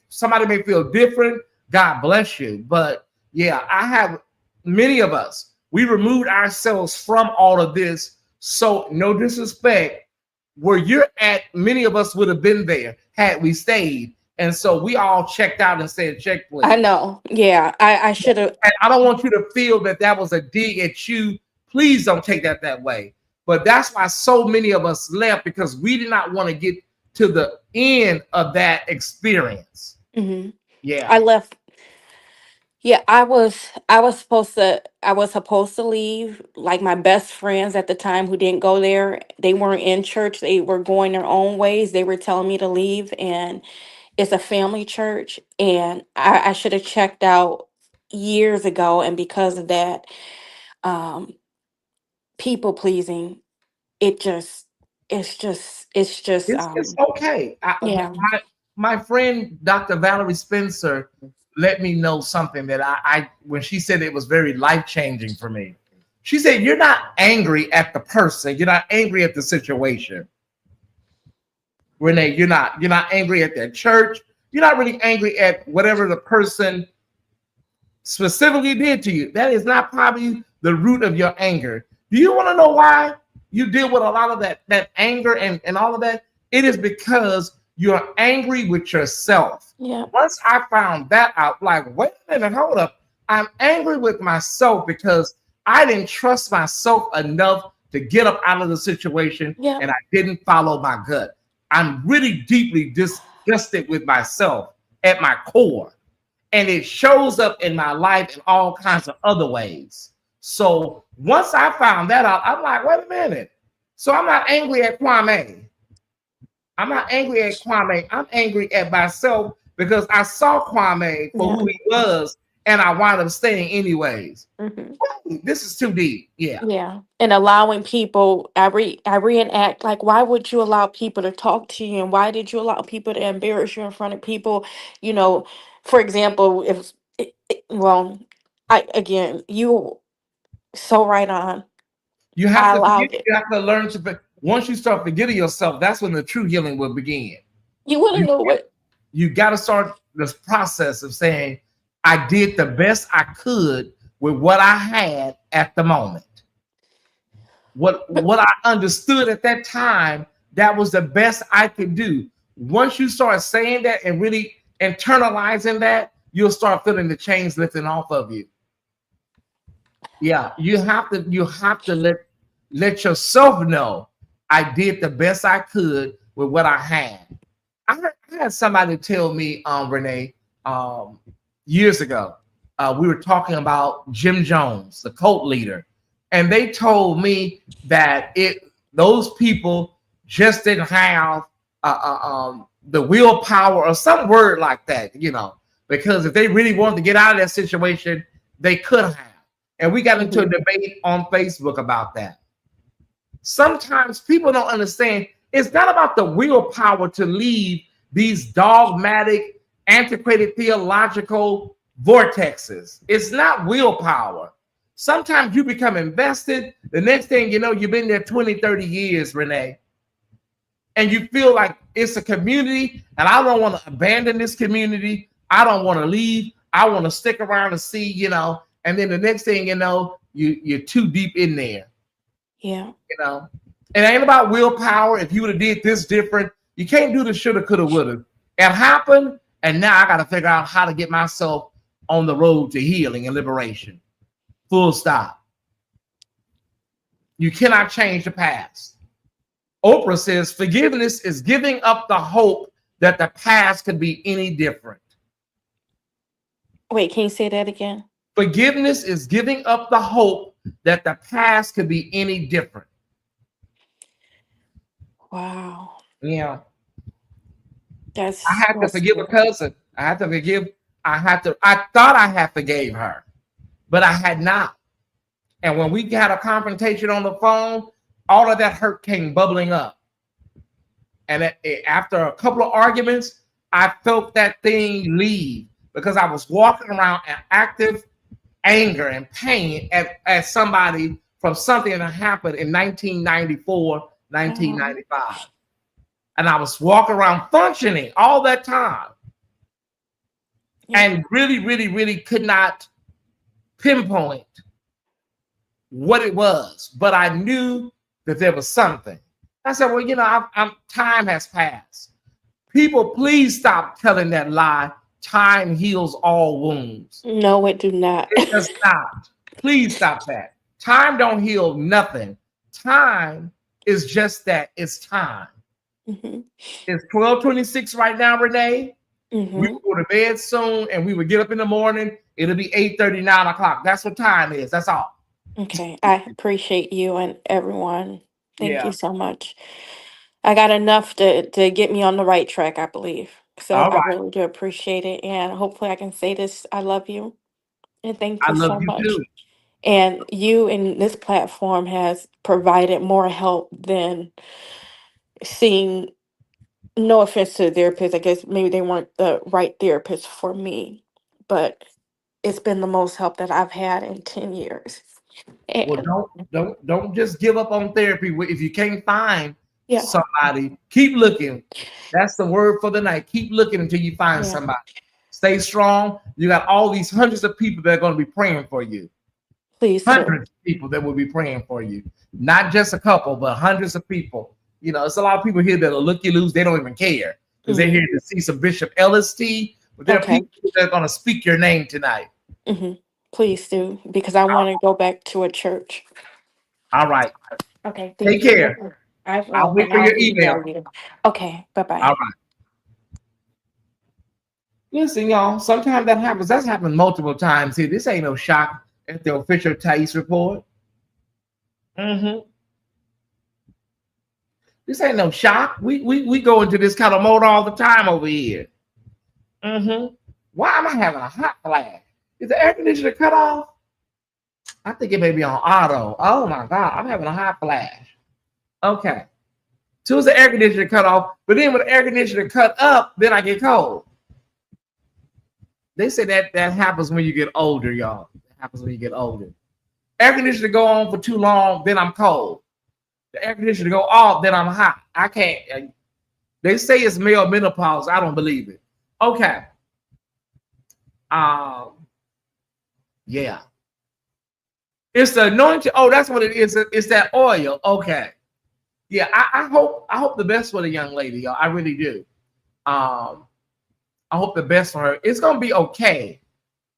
somebody may feel different. God bless you. But yeah, many of us, we removed ourselves from all of this. So no disrespect, where you're at, many of us would have been there had we stayed. And so we all checked out and said, check, I please. know. Yeah. I should have. And I don't want you to feel that that was a dig at you. Please don't take that way. But that's why so many of us left, because we did not want to get to the end of that experience. Mhm. Yeah. I left. Yeah, I was supposed to leave. Like my best friends at the time who didn't go there, they weren't in church. They were going their own ways. They were telling me to leave, and it's a family church, and I should have checked out years ago. And because of that, um, people pleasing, it just it's just It's okay. yeah. My friend Dr. Valerie Spencer let me know something that I when she said it was very life changing for me. She said, "You're not angry at the person. You're not angry at the situation, Renee. You're not angry at that church. You're not really angry at whatever the person specifically did to you. That is not probably the root of your anger. Do you want to know why you deal with a lot of that anger and all of that? It is because you're angry with yourself. Yeah. Once I found that out, like, wait a minute, hold up. I'm angry with myself because I didn't trust myself enough to get up out of the situation, Yeah. and I didn't follow my gut. I'm really deeply disgusted with myself at my core, and it shows up in my life in all kinds of other ways. So once I found that out, I'm like, wait a minute. So I'm not angry at Kwame. I'm not angry at Kwame. I'm angry at myself because I saw Kwame for Yeah. who he was, and I wound up staying anyways. Hmm. This is too deep. Yeah. Yeah, and allowing people, I reenact like, why would you allow people to talk to you, and why did you allow people to embarrass you in front of people? You know, for example, if well, I again, you so right on. You have I to forget, allowed it. you have to learn to, once you start forgetting yourself, that's when the true healing will begin. You want to You know what? you got to start this process of saying, I did the best I could with what I had at the moment. What I understood at that time, that was the best I could do. Once you start saying that and really internalizing that, you'll start feeling the chains lifting off of you. Yeah, you have to let yourself know, I did the best I could with what I had. I had somebody tell me, Renee, um, years ago, we were talking about Jim Jones, the cult leader, and they told me that those people just didn't have the willpower or some word like that, because if they really wanted to get out of that situation, they could have. And we got into a Mhm. debate on Facebook about that. Sometimes people don't understand, it's not about the willpower to leave these dogmatic, antiquated theological vortexes. It's not willpower. Sometimes you become invested. The next thing you know, you've been there 20, 30 years, Renee, and you feel like it's a community, and I don't want to abandon this community. I don't want to leave. I want to stick around and see, and then the next thing you know, you're too deep in there. Yeah. It ain't about willpower. If you would have did this different, you can't do the shoulda, coulda, woulda. It happened, and now I got to figure out how to get myself on the road to healing and liberation. Full stop. You cannot change the past. Oprah says forgiveness is giving up the hope that the past could be any different. Wait, can you say that again? Forgiveness is giving up the hope that the past could be any different. Wow. Yeah. I That's had to that's forgive a good. cousin. I had to forgive. I thought I had forgave her, but I had not. And when we had a confrontation on the phone, all of that hurt came bubbling up. And after a couple of arguments, I felt that thing leave because I was walking around in active anger and pain at somebody from something that happened in 1994, Uh-huh. 1995. And I was walking around functioning all that time Yeah. and really, really, really could not pinpoint what it was, but I knew that there was something. I said, well, time has passed. People, please stop telling that lie. Time heals all wounds. No, it do not. It does not. Please stop that. Time don't heal nothing. Time is just that. It's time. Hmm. It's 12:26 right now, Renee. We Hmm. will go to bed soon and we will get up in the morning. It'll be 8:30, 9 o'clock. That's what time is. That's all. Okay. I appreciate you and everyone. Thank you Yeah. so much. I got enough to get me on the right track, I believe. So All I right. really do appreciate it. And hopefully I can say this. I love you. And thank I you love so you much. too. And you and this platform has provided more help than seeing, no offense to the therapist, I guess maybe they weren't the right therapist for me, but it's been the most help that I've had in 10 years. Well, And don't just give up on therapy. If you can't find yeah, somebody, keep looking. That's the word for the night. Keep looking until you find yeah, somebody. Stay strong. You got all these hundreds of people that are going to be praying for you. please do. Hundreds of people that will be praying for you. Not just a couple, but hundreds of people. It's a lot of people here that'll look you lose. They don't even care because they're Hmm. here to see some Bishop Ellis tea. But there are Okay. people that are going to speak your name tonight. Hmm. Please do, because I want to go back to a church. All right. Okay, Take thank you. care. I I'll will, wait and for I'll your email. email you. Okay, bye All bye. right. Listen, y'all, sometimes that happens. That's happened multiple times here. This ain't no shock at the official Tyesse report. Hmm. This ain't no shock. We go into this kind of mode all the time over here. Hmm. Why am I having a hot flash? Is the air conditioner cut off? I think it may be on auto. Oh my God, I'm having a hot flash. Okay. Soon as the air conditioner cut off, but then when the air conditioner cut up, then I get cold. They say that happens when you get older, y'all. That happens when you get older. Air conditioner go on for too long, then I'm cold. The air conditioner go off, then I'm hot. I can't. They say it's male menopause. I don't believe it. Okay. Um. Yeah. It's the anointing. Oh, that's what it is. It's that oil. Okay. Yeah. I hope the best for the young lady, y'all. I really do. Um. I hope the best for her. It's gonna be okay.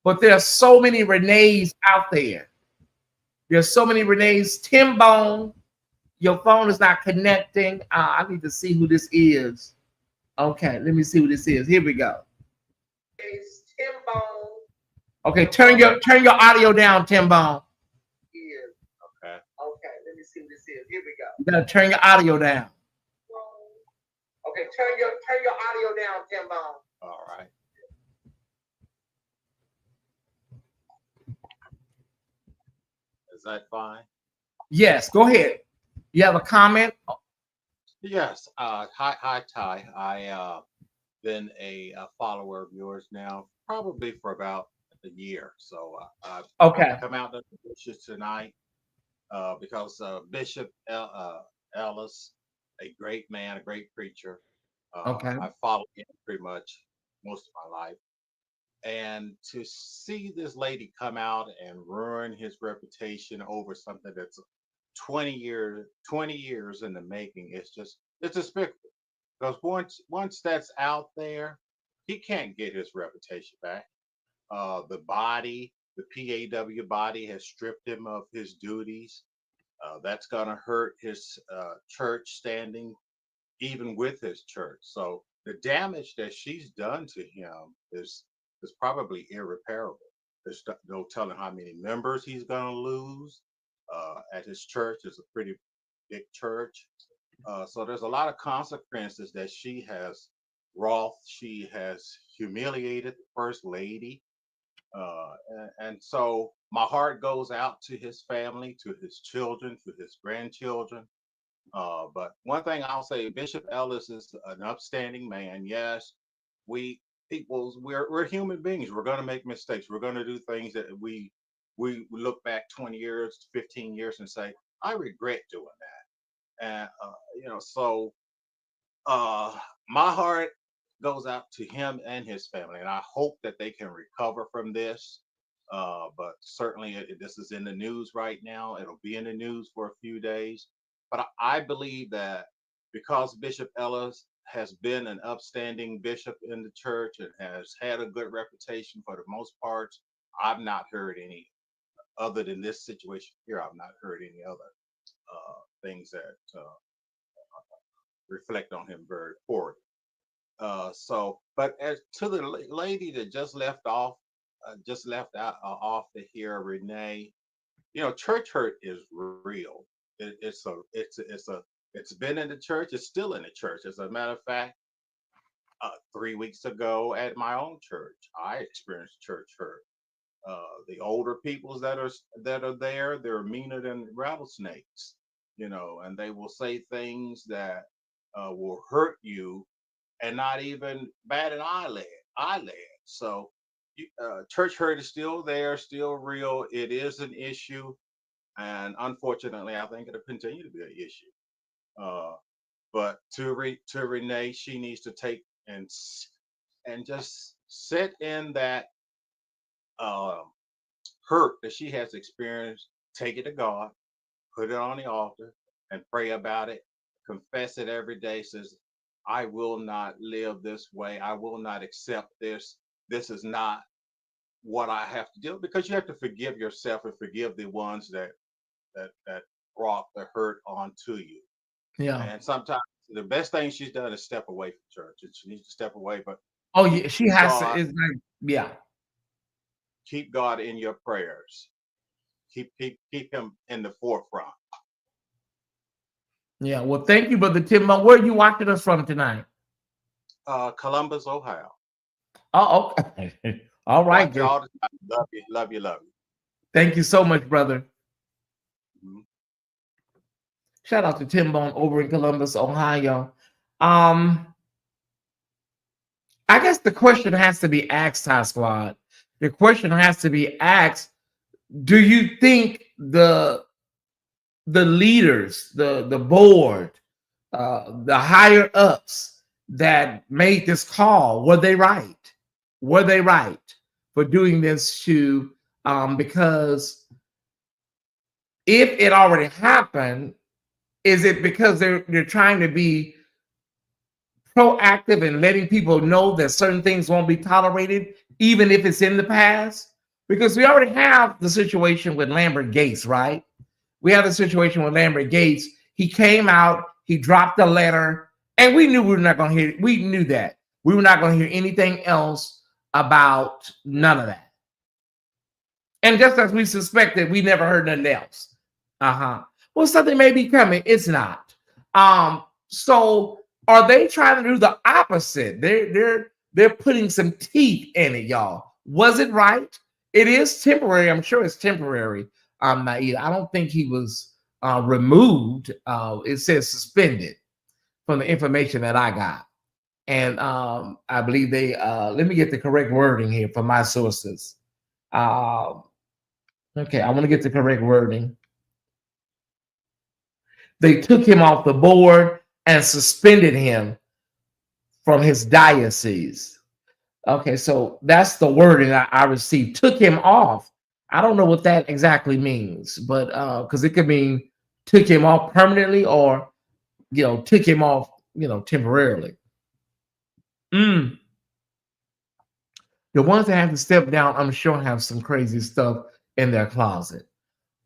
But there's so many Renees out there. There's so many Renees. Tim Bone. Your phone is not connecting. I need to see who this is. Okay, let me see who this is. Here we go. It's Tim Bone. Okay, turn your audio down, Tim Bone. Okay. Okay, let me see who this is. Here we go. You gotta turn your audio down. Okay, turn your audio down, Tim Bone. All right. Is that fine? Yes, go ahead. You have a comment? Yes. Hi, Ty. I been a follower of yours now, probably for about a year. So I've Okay. come out to the bushes tonight because Ellis, a great man, a great preacher. Okay. I followed him pretty much most of my life, and to see this lady come out and ruin his reputation over something that's 20 years in the making, it's despicable. Because once that's out there, he can't get his reputation back. The body, the PAW body, has stripped him of his duties. That's going to hurt his church standing, even with his church. So the damage that she's done to him is probably irreparable. There's no telling how many members he's going to lose. At his church, it's a pretty big church. So there's a lot of consequences that she has wrought. She has humiliated the first lady. And so my heart goes out to his family, to his children, to his grandchildren. But one thing I'll say, Bishop Ellis is an upstanding man. Yes, we we're human beings. We're going to make mistakes. We're going to do things that we look back 20 years, 15 years, and say, I regret doing that. And so uh, my heart goes out to him and his family, and I hope that they can recover from this. But certainly, this is in the news right now. It'll be in the news for a few days. But I believe that because Bishop Ellis has been an upstanding bishop in the church and has had a good reputation for the most part, I've not heard any other than this situation here. I've not heard any other things that reflect on him very poorly. But as to the lady that just left out off to hear Renee, church hurt is real. It's been in the church. It's still in the church. As a matter of fact, 3 weeks ago at my own church, I experienced church hurt. The older peoples that are there, they're meaner than rattlesnakes, and they will say things that will hurt you and not even bat an eyelid. So church hurt is still there, still real. It is an issue, and unfortunately, I think it'll continue to be an issue. But to Renee, she needs to take and just sit in that uh, hurt that she has experienced. Take it to God, put it on the altar, and pray about it. Confess it every day. Says, I will not live this way. I will not accept this. This is not what I have to do, because you have to forgive yourself and forgive the ones that brought the hurt onto you. Yeah. And sometimes the best thing she's done is step away from church. She needs to step away, but Oh keep yeah, she has to. God, It's like yeah. keep God in your prayers. Keep him in the forefront. Yeah. Well, thank you, Brother Tim. Where are you watching us from tonight? Columbus, Ohio. Oh, okay. All right, Watch you good. all the time. Love you, love you, love you. Thank you so much, brother. Mhm. Shout out to Tim Bone over in Columbus, Ohio. Um, I guess the question has to be asked, Ty Squad. The question has to be asked: do you think the leaders, the board, the higher ups that made this call, were they right? Were they right for doing this to because if it already happened, is it because they're trying to be proactive and letting people know that certain things won't be tolerated, even if it's in the past? Because we already have the situation with Lambert Gates, right? We have the situation with Lambert Gates. He came out, he dropped a letter, and we knew we were not going to hear. We knew that we were not going to hear anything else about none of that. And just as we suspected, we never heard nothing else. Well, something may be coming. It's not. So are they trying to do the opposite? They're putting some teeth in it, y'all. Was it right? It is temporary. I'm sure it's temporary. Naida. I don't think he was removed. It says suspended from the information that I got. And I believe they let me get the correct wording here from my sources. Okay, I want to get the correct wording. They took him off the board and suspended him from his diocese. Okay, so that's the wording I received. Took him off. I don't know what that exactly means, but because it could mean took him off permanently or took him off temporarily. The ones that have to step down, I'm sure, have some crazy stuff in their closet.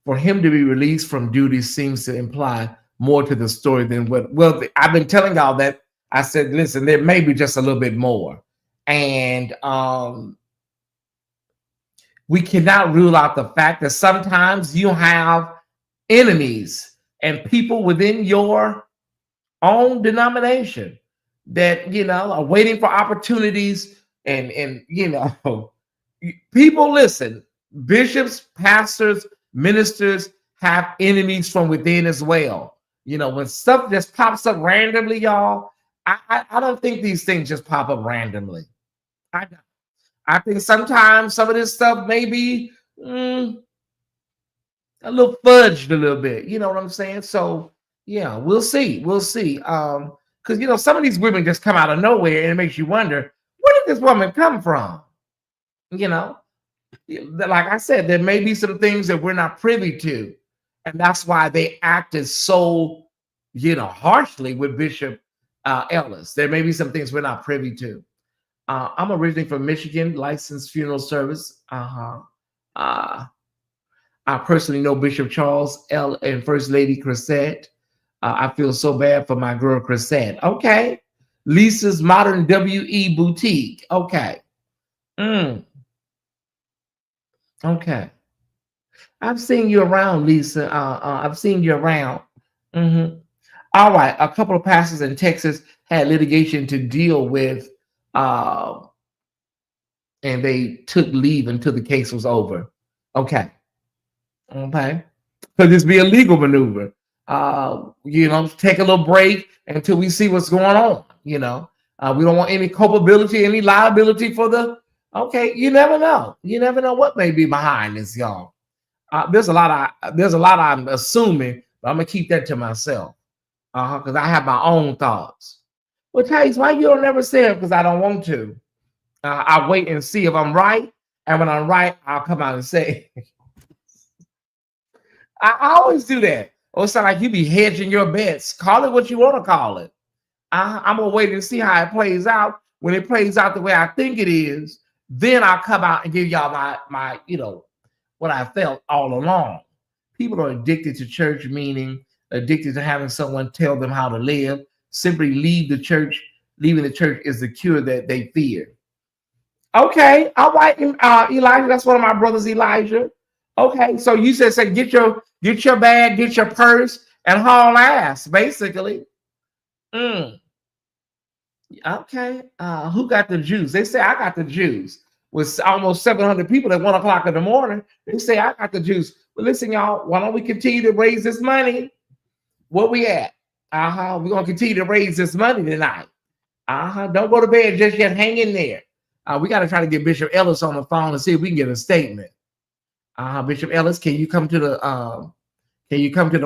For him to be released from duty seems to imply more to the story than what. Well, I've been telling y'all that. I said, listen, there may be just a little bit more, and we cannot rule out the fact that sometimes you have enemies and people within your own denomination that, you know, are waiting for opportunities and you know, people listen, bishops, pastors, ministers have enemies from within as well. You know, when stuff just pops up randomly, y'all, I don't think these things just pop up randomly. I I think sometimes some of this stuff may be a little fudged a little bit. You know what I'm saying? So yeah, we'll see. We'll see. Because you know, some of these women just come out of nowhere and it makes you wonder, where did this woman come from? You know, like I said, there may be some things that we're not privy to, and that's why they acted so, you know, harshly with Bishop Ellis. There may be some things we're not privy to. I'm originally from Michigan, licensed funeral service. I personally know Bishop Charles L. and First Lady Crissette. I feel so bad for my girl Crissette. Okay. Lisa's Modern WE Boutique. Okay. Okay. I've seen you around, Lisa. I've seen you around. All right. A couple of pastors in Texas had litigation to deal with, and they took leave until the case was over. Okay. Okay. Could this be a legal maneuver? You know, take a little break until we see what's going on. You know, we don't want any culpability, any liability for the. Okay, you never know. You never know what may be behind this, y'all. There's a lot I'm assuming, but I'm gonna keep that to myself. Because I have my own thoughts. Well, Tyesse, why you don't never say it? Because I don't want to. I wait and see if I'm right, and when I'm right, I'll come out and say. I always do that. Oh, it's not like you be hedging your bets. Call it what you want to call it. I'm gonna wait and see how it plays out. When it plays out the way I think it is, then I'll come out and give y'all my you know, what I felt all along. People are addicted to church, meaning addicted to having someone tell them how to live. Simply leave the church. Leaving the church is the cure that they fear. Okay, all right, Elijah. That's one of my brothers, Elijah. Okay, so you said, say get your bag, get your purse, and haul ass, basically. Okay, who got the juice? They say I got the juice. With almost 700 people at 1 o'clock in the morning, they say I got the juice. But listen, y'all, why don't we continue to raise this money? Where we at? We're gonna continue to raise this money tonight. Don't go to bed just yet. Hang in there. We got to try to get Bishop Ellis on the phone and see if we can get a statement. Bishop Ellis, can you come to the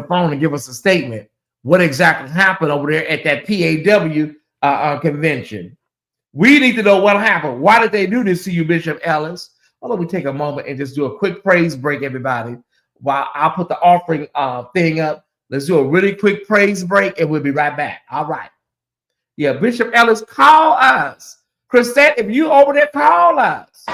phone and give us a statement? What exactly happened over there at that PAW convention? We need to know what happened. Why did they do this to you, Bishop Ellis? Why don't we take a moment and just do a quick praise break, everybody? While I'll put the offering thing up. Let's do a really quick praise break, and we'll be right back. All right. Yeah, Bishop Ellis, call us. Crissette, if you over there, call us.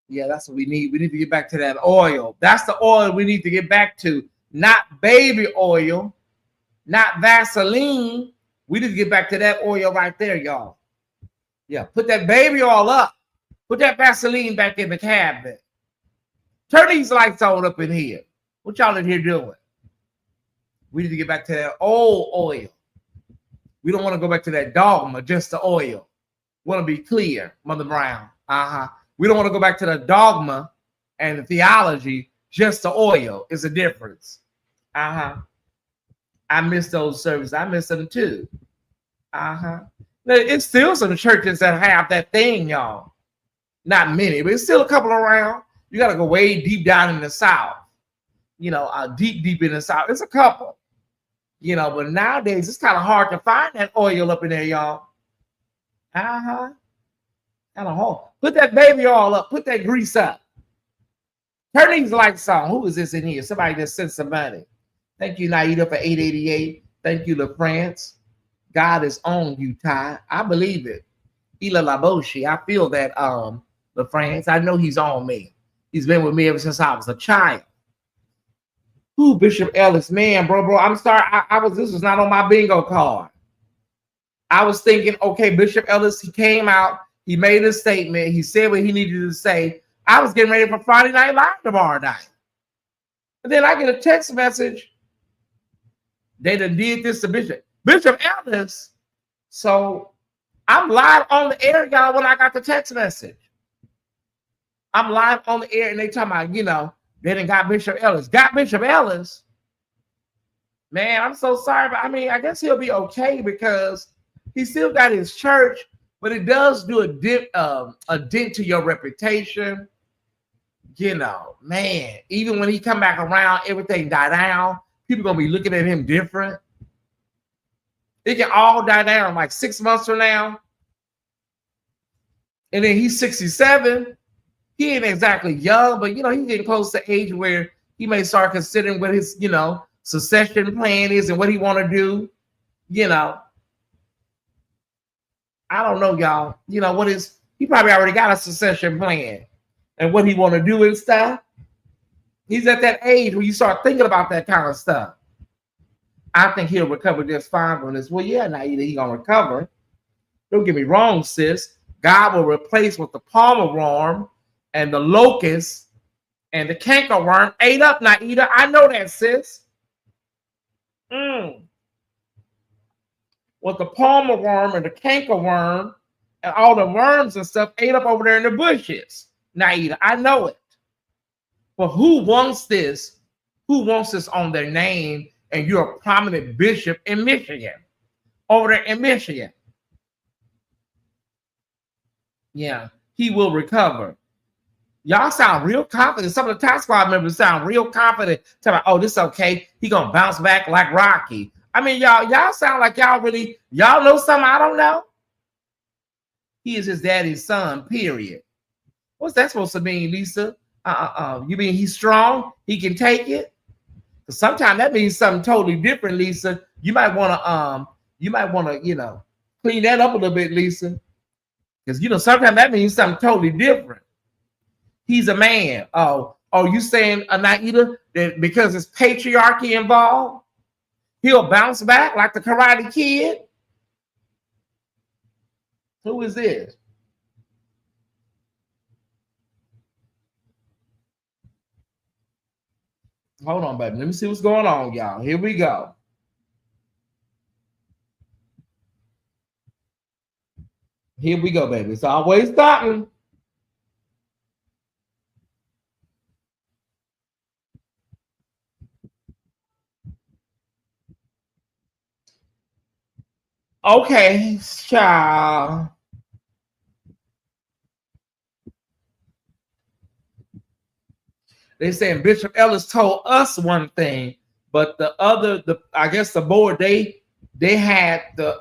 Yeah, that's what we need. We need to get back to that oil. That's the oil we need to get back to. Not baby oil, not Vaseline. We need to get back to that oil right there, y'all. Yeah, put that baby oil up. Put that Vaseline back in the cabinet. Turn these lights on up in here. What y'all in here doing? We need to get back to that old oil. We don't want to go back to that dogma, just the oil. Want to be clear, Mother Brown. We We don't want to go back to the dogma and the theology. Just the oil is a difference. I miss those services. I miss them too. It's still some churches that have that thing, y'all. Not many, but it's still a couple around. You got to go way deep down in the South. Deep in the South. It's a couple. But nowadays it's kind of hard to find that oil up in there, y'all. Kind of hard. Put that baby oil up. Put that grease up. Turn these lights on. Who is this in here? Somebody just sent some money. Thank you, Naida, for 888. Thank you, LaFrance. God is on you, Ty. I believe it. Ila Laboshi. I feel that, LaFrance. I know he's on me. He's been with me ever since I was a child. Who, Bishop Ellis? Man, bro. I'm sorry. This was not on my bingo card. I was thinking, okay, Bishop Ellis, he came out, he made a statement, he said what he needed to say. I was getting ready for Friday Night Live tomorrow night. And then I get a text message. They done did this to Bishop Ellis. So I'm live on the air, y'all, when I got the text message. I'm live on the air and they talking about, they done got Bishop Ellis. Got Bishop Ellis? Man, I'm so sorry, but I guess he'll be okay because he still got his church, but it does do a dent to your reputation. Man, even when he come back around, everything die down. People gonna be looking at him different. It can all die down like 6 months from now. And then he's 67. He ain't exactly young, but he's getting close to age where he may start considering what his, succession plan is and what he want to do. I don't know, y'all. He probably already got a succession plan and what he want to do and stuff. He's at that age where you start thinking about that kind of stuff. I think he'll recover just fine from this. Well, yeah, now he's gonna recover. Don't get me wrong, sis. God will replace what the palmer worm and the locust and the cankerworm ate up, Naida. I know that, sis. What the palmer worm and the cankerworm and all the worms and stuff ate up over there in the bushes, Naida. I know it. But who wants this? Who wants this on their name? And you're a prominent bishop in Michigan, over there in Michigan. Yeah, he will recover. Y'all sound real confident. Some of the Tyesse Squad members sound real confident. Tell me, oh, this is okay. He gonna bounce back like Rocky. Y'all sound like y'all know something I don't know. He is his daddy's son, period. What's that supposed to mean, Lisa? You mean he's strong? He can take it? Sometimes that means something totally different, Lisa. You might want to, clean that up a little bit, Lisa. Because sometimes that means something totally different. He's a man. Oh, you saying, Naida, that because it's patriarchy involved, he'll bounce back like the Karate Kid? Who is this? Hold on, baby. Let me see what's going on, y'all. Here we go. Here we go, baby. It's always starting. Okay, child. They saying Bishop Ellis told us one thing, but I guess the board, they had the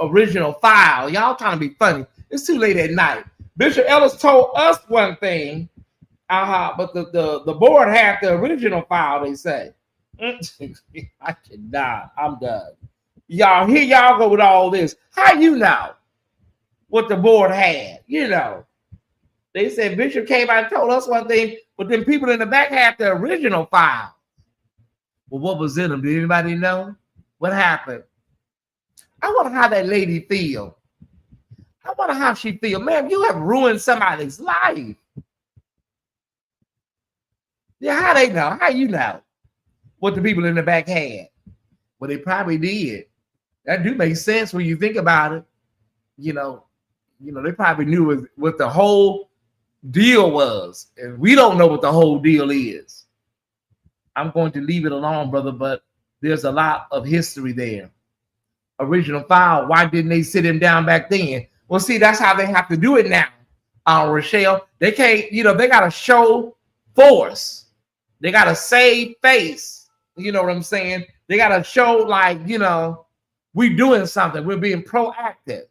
original file. Y'all trying to be funny. It's too late at night. Bishop Ellis told us one thing, but the board had the original file, they say. I cannot. I'm done. Y'all, here y'all go with all this. How you know what the board had? They said Bishop came out and told us one thing, but then people in the back had the original file. Well, what was in them? Did anybody know? What happened? I wonder how that lady feel. I wonder how she feel. Man, you have ruined somebody's life. Yeah, how they know? How you know what the people in the back had? Well, they probably did. That do make sense when you think about it. They probably knew what the whole deal was. And we don't know what the whole deal is. I'm going to leave it alone, brother, but there's a lot of history there. Original file, why didn't they sit him down back then? Well, see, that's how they have to do it now, Rochelle. They can't, they got to show force. They got to save face. You know what I'm saying? They got to show like, we doing something. We're being proactive,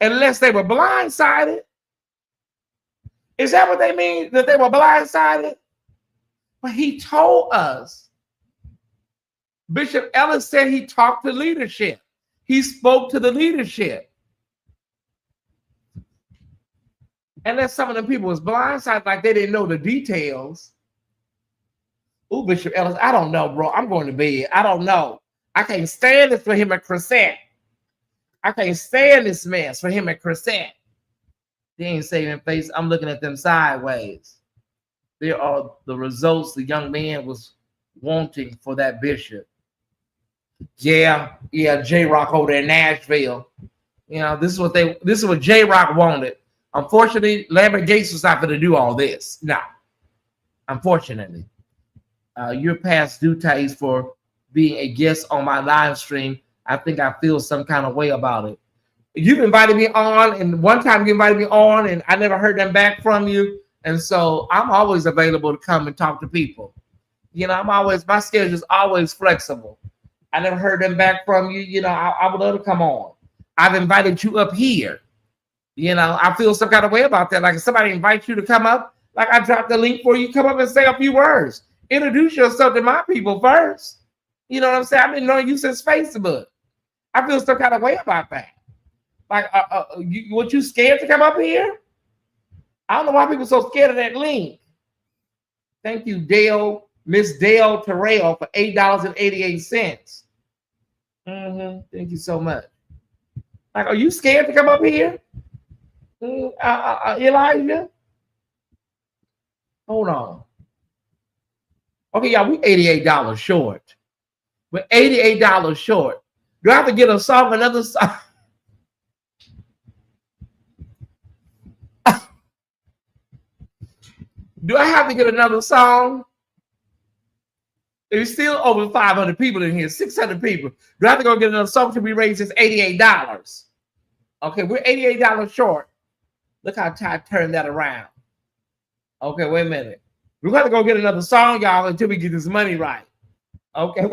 Unless they were blindsided. Is that what they mean? That they were blindsided? But he told us. Bishop Ellis said he talked to leadership. He spoke to the leadership. Unless some of them people was blindsided, like they didn't know the details. Oh, Bishop Ellis, I don't know, bro. I'm going to bed. I don't know. I can't stand this for him at Crescent. I can't stand this mess for him at Crescent. They ain't saving face. I'm looking at them sideways. There are the results the young man was wanting for that bishop. Yeah, J-Rock over there in Nashville. This is what J-Rock wanted. Unfortunately, Lambert Gates was not going to do all this. No. Unfortunately. You're past due, Tyesse, for being a guest on my live stream. I think I feel some kind of way about it. You've invited me on, and one time you invited me on, and I never heard them back from you. And so I'm always available to come and talk to people. My schedule is always flexible. I never heard them back from you. I would love to come on. I've invited you up here. I feel some kind of way about that. Like if somebody invites you to come up, like I dropped the link for you, come up and say a few words. Introduce yourself to my people first. You know what I'm saying? I've been knowing you since Facebook. I feel some kind of way about that. Like, what you scared to come up here? I don't know why people are so scared of that link. Thank you, Dale, Miss Dale Terrell for $8.88. Thank you so much. Like, are you scared to come up here? Elijah? Hold on. Okay, y'all, we $88 short. We're $88 short. Do I have to get a song, another song? Do I have to get another song? There's still over 500 people in here, 600 people. Do I have to go get another song to be raised? It's $88. Okay, we're $88 short. Look how Ty turned that around. Okay, wait a minute. We're going to go get another song, y'all, until we get this money right. Okay.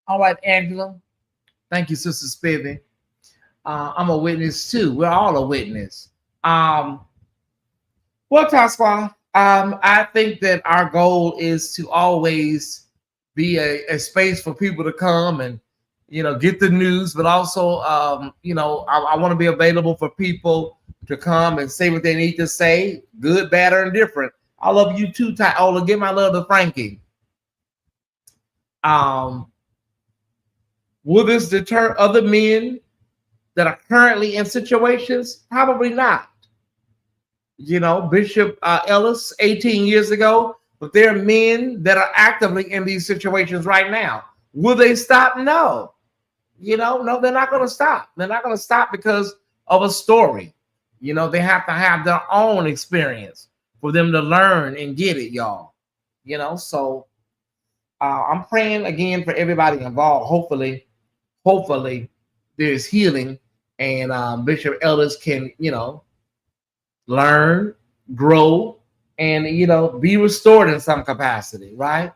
All right, Angela. Thank you, Sister Spivey. I'm a witness too. We're all a witness. Well, Tasqua, I think that our goal is to always be a space for people to come and, get the news, but also, I want to be available for people to come and say what they need to say, good, bad, or indifferent. I love you too, Ola. Give my love to Frankie. Will this deter other men that are currently in situations? Probably not. Bishop Ellis 18 years ago, but there are men that are actively in these situations right now. Will they stop? No. No, they're not going to stop. They're not going to stop because of a story. They have to have their own experience for them to learn and get it, y'all. So I'm praying again for everybody involved. Hopefully there's healing and Bishop Ellis can, learn, grow, and be restored in some capacity, right?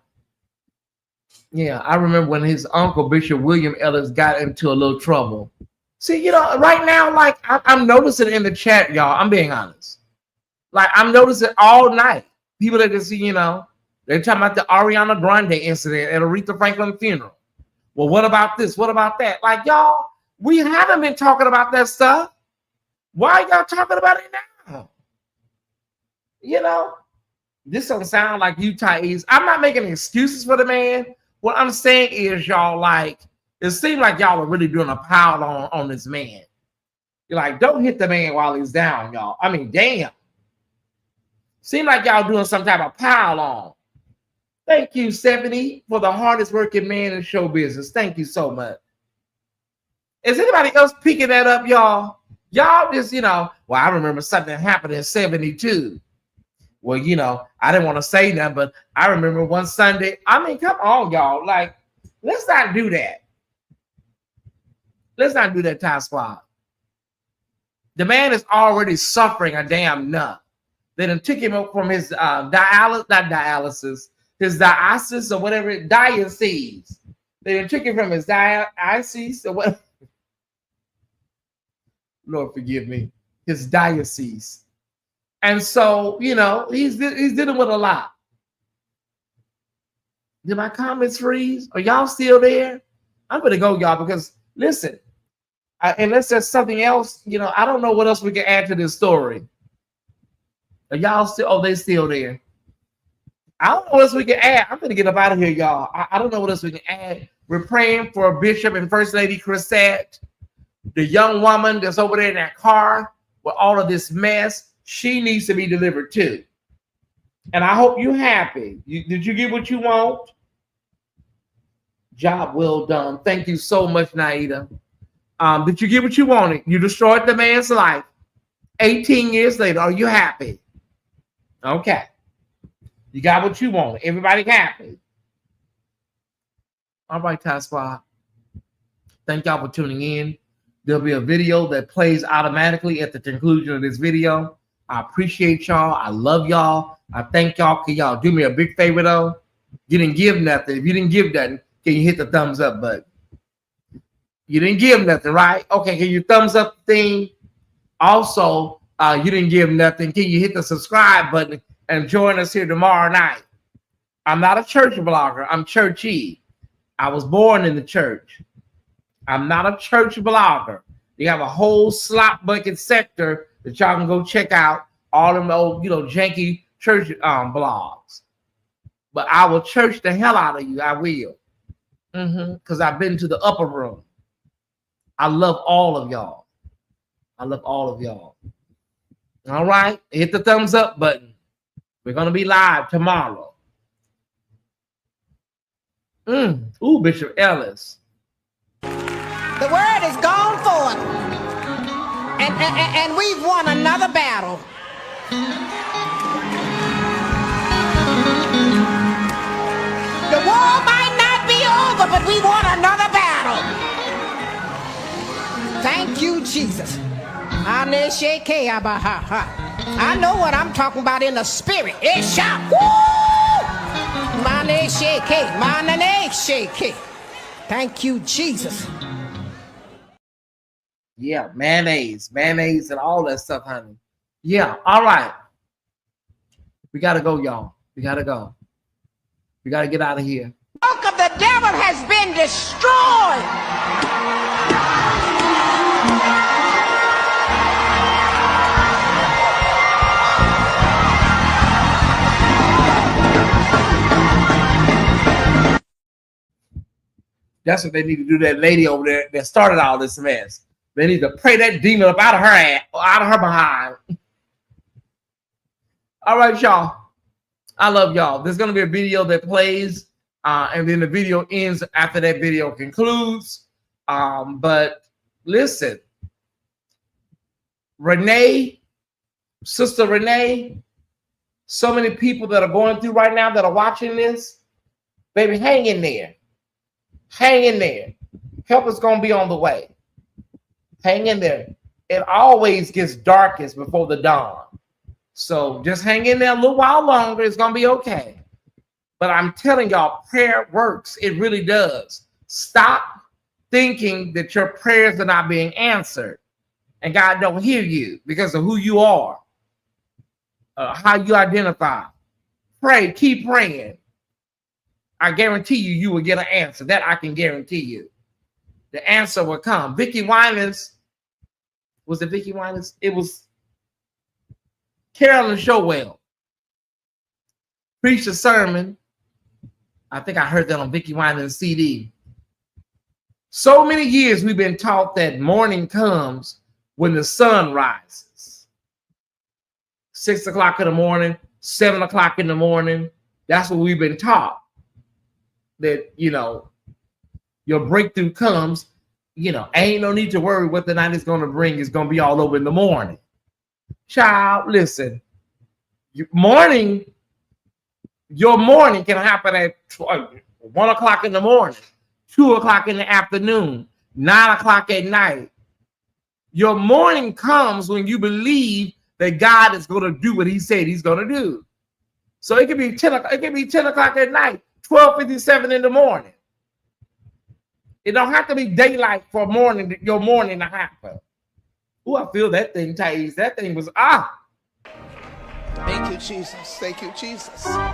Yeah, I remember when his uncle Bishop William Ellis got into a little trouble. See, right now, like I'm noticing in the chat, y'all. I'm being honest. Like I'm noticing all night, people that just they're talking about the Ariana Grande incident at Aretha Franklin funeral. Well, what about this? What about that? Like y'all, we haven't been talking about that stuff. Why are y'all talking about it now? This don't sound like you, Tyesse. I'm not making excuses for the man. What I'm saying is, y'all, like, it seems like y'all are really doing a pile on this man. You're like, don't hit the man while he's down, y'all. I mean, damn. Seem like y'all doing some type of pile on. Thank you, Stephanie, for the hardest working man in show business. Thank you so much. Is anybody else picking that up, y'all? Y'all just, well, I remember something happened in 72. Well, I didn't want to say nothing, but I remember one Sunday. I mean, come on, y'all. Like, let's not do that. Let's not do that, Ty Squad. The man is already suffering a damn nut. They done took him up from his dialysis, his diocese or whatever, diocese. They done took him from his diocese or whatever. Lord forgive me. His diocese. And so, he's dealing with a lot. Did my comments freeze? Are y'all still there? I'm going to go, y'all, because listen, unless there's something else, I don't know what else we can add to this story. Are y'all still? Oh, they still there. I don't know what else we can add. I'm going to get up out of here, y'all. I don't know what else we can add. We're praying for Bishop and First Lady Chrisette, the young woman that's over there in that car with all of this mess. She needs to be delivered too. And I hope you're happy. Did you get what you want? Job well done. Thank you so much, Naida. Did you get what you wanted? You destroyed the man's life. 18 years later, are you happy? Okay. You got what you wanted. Everybody happy. All right, Tasqua. Thank y'all for tuning in. There'll be a video that plays automatically at the conclusion of this video. I appreciate y'all. I love y'all. I thank y'all. Can y'all do me a big favor, though? You didn't give nothing. If you didn't give nothing, can you hit the thumbs up button? You didn't give nothing, right? Okay, can you thumbs up the thing? Also, you didn't give nothing. Can you hit the subscribe button and join us here tomorrow night? I'm not a church blogger. I'm churchy. I was born in the church. I'm not a church blogger. They have a whole slop bucket sector that y'all can go check out. All them old, janky church blogs. But I will church the hell out of you. I will. Because I've been to the upper room. I love all of y'all. I love all of y'all. All right. Hit the thumbs up button. We're going to be live tomorrow. Ooh, Bishop Ellis. The word is gone forth, and we've won another battle. The war might not be over, but we won another battle. Thank you, Jesus. I know what I'm talking about in the spirit. It's shot. Woo! Thank you, Jesus. Yeah, mayonnaise and all that stuff, honey. Yeah, all right. We gotta go, y'all. We gotta go. We gotta get out of here. The work of the devil has been destroyed. That's what they need to do. That lady over there that started all this mess. They need to pray that demon up out of her ass, out of her behind. All right, y'all. I love y'all. There's gonna be a video that plays, and then the video ends after that video concludes. But listen, Renee, Sister Renee, so many people that are going through right now that are watching this, baby, hang in there. Hang in there. Help is gonna be on the way. Hang in there. It always gets darkest before the dawn. So just hang in there a little while longer. It's going to be okay. But I'm telling y'all, prayer works. It really does. Stop thinking that your prayers are not being answered and God don't hear you because of who you are, how you identify. Pray, keep praying. I guarantee you, you will get an answer. That I can guarantee you. The answer will come. Vicki Winans, was it Vicki Winans? It was Carolyn Showell preached a sermon. I think I heard that on Vicki Winans' CD. So many years we've been taught that morning comes when the sun rises. 6 o'clock in the morning, 7 o'clock in the morning. That's what we've been taught. That, you know, your breakthrough comes, you know, ain't no need to worry what the night is going to bring. It's going to be all over in the morning. Child, listen, your morning can happen at 1 o'clock in the morning, 2 o'clock in the afternoon, 9 o'clock at night. Your morning comes when you believe that God is going to do what he said he's going to do. So it could be 10 o'clock, it could be 10 o'clock at night, 12:57 in the morning. It don't have to be daylight for your morning to happen. Oh, I feel that thing, Tyesse. That thing was Thank you, Jesus. Thank you, Jesus. Yeah.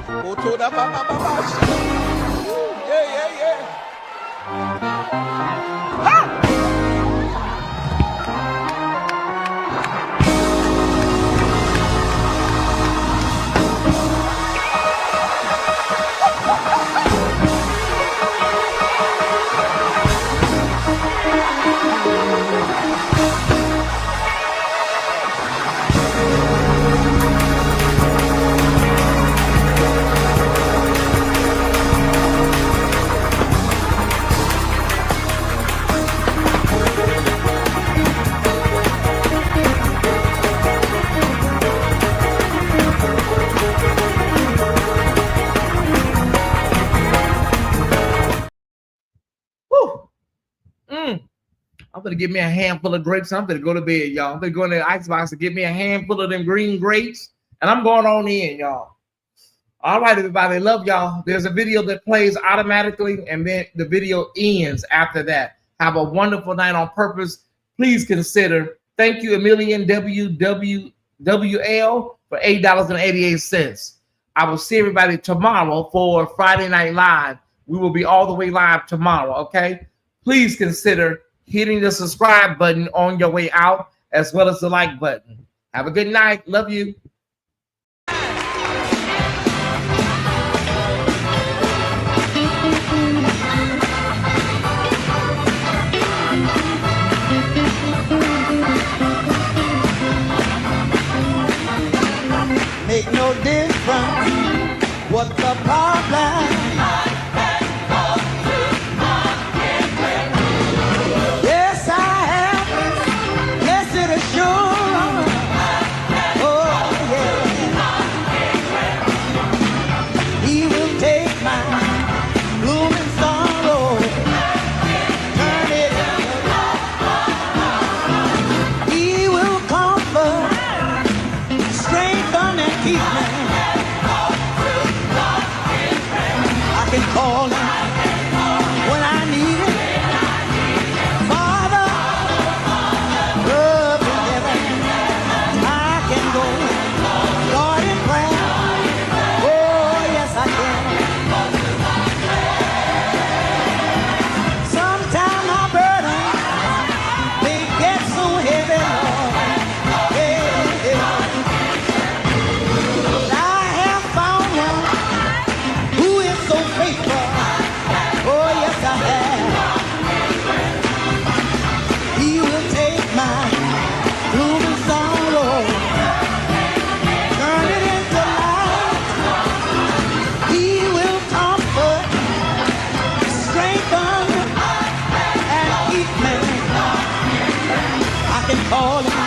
I'm gonna give me a handful of grapes. I'm gonna go to bed, y'all. I'm gonna go in the icebox and get me a handful of them green grapes, and I'm going on in, y'all. All right, everybody, love y'all. There's a video that plays automatically, and then the video ends after that. Have a wonderful night on purpose. Please consider. Thank you, Emilian WWL for $8.88. I will see everybody tomorrow for Friday Night Live. We will be all the way live tomorrow. Okay, please consider hitting the subscribe button on your way out, as well as the like button. Have a good night. Love you. Make no difference what the problem. Yes, I have blessed assurance. Oh, yeah. He will take my blooming sorrow, turn it. He will comfort, strengthen, and keep me. I can call him when I need him. calling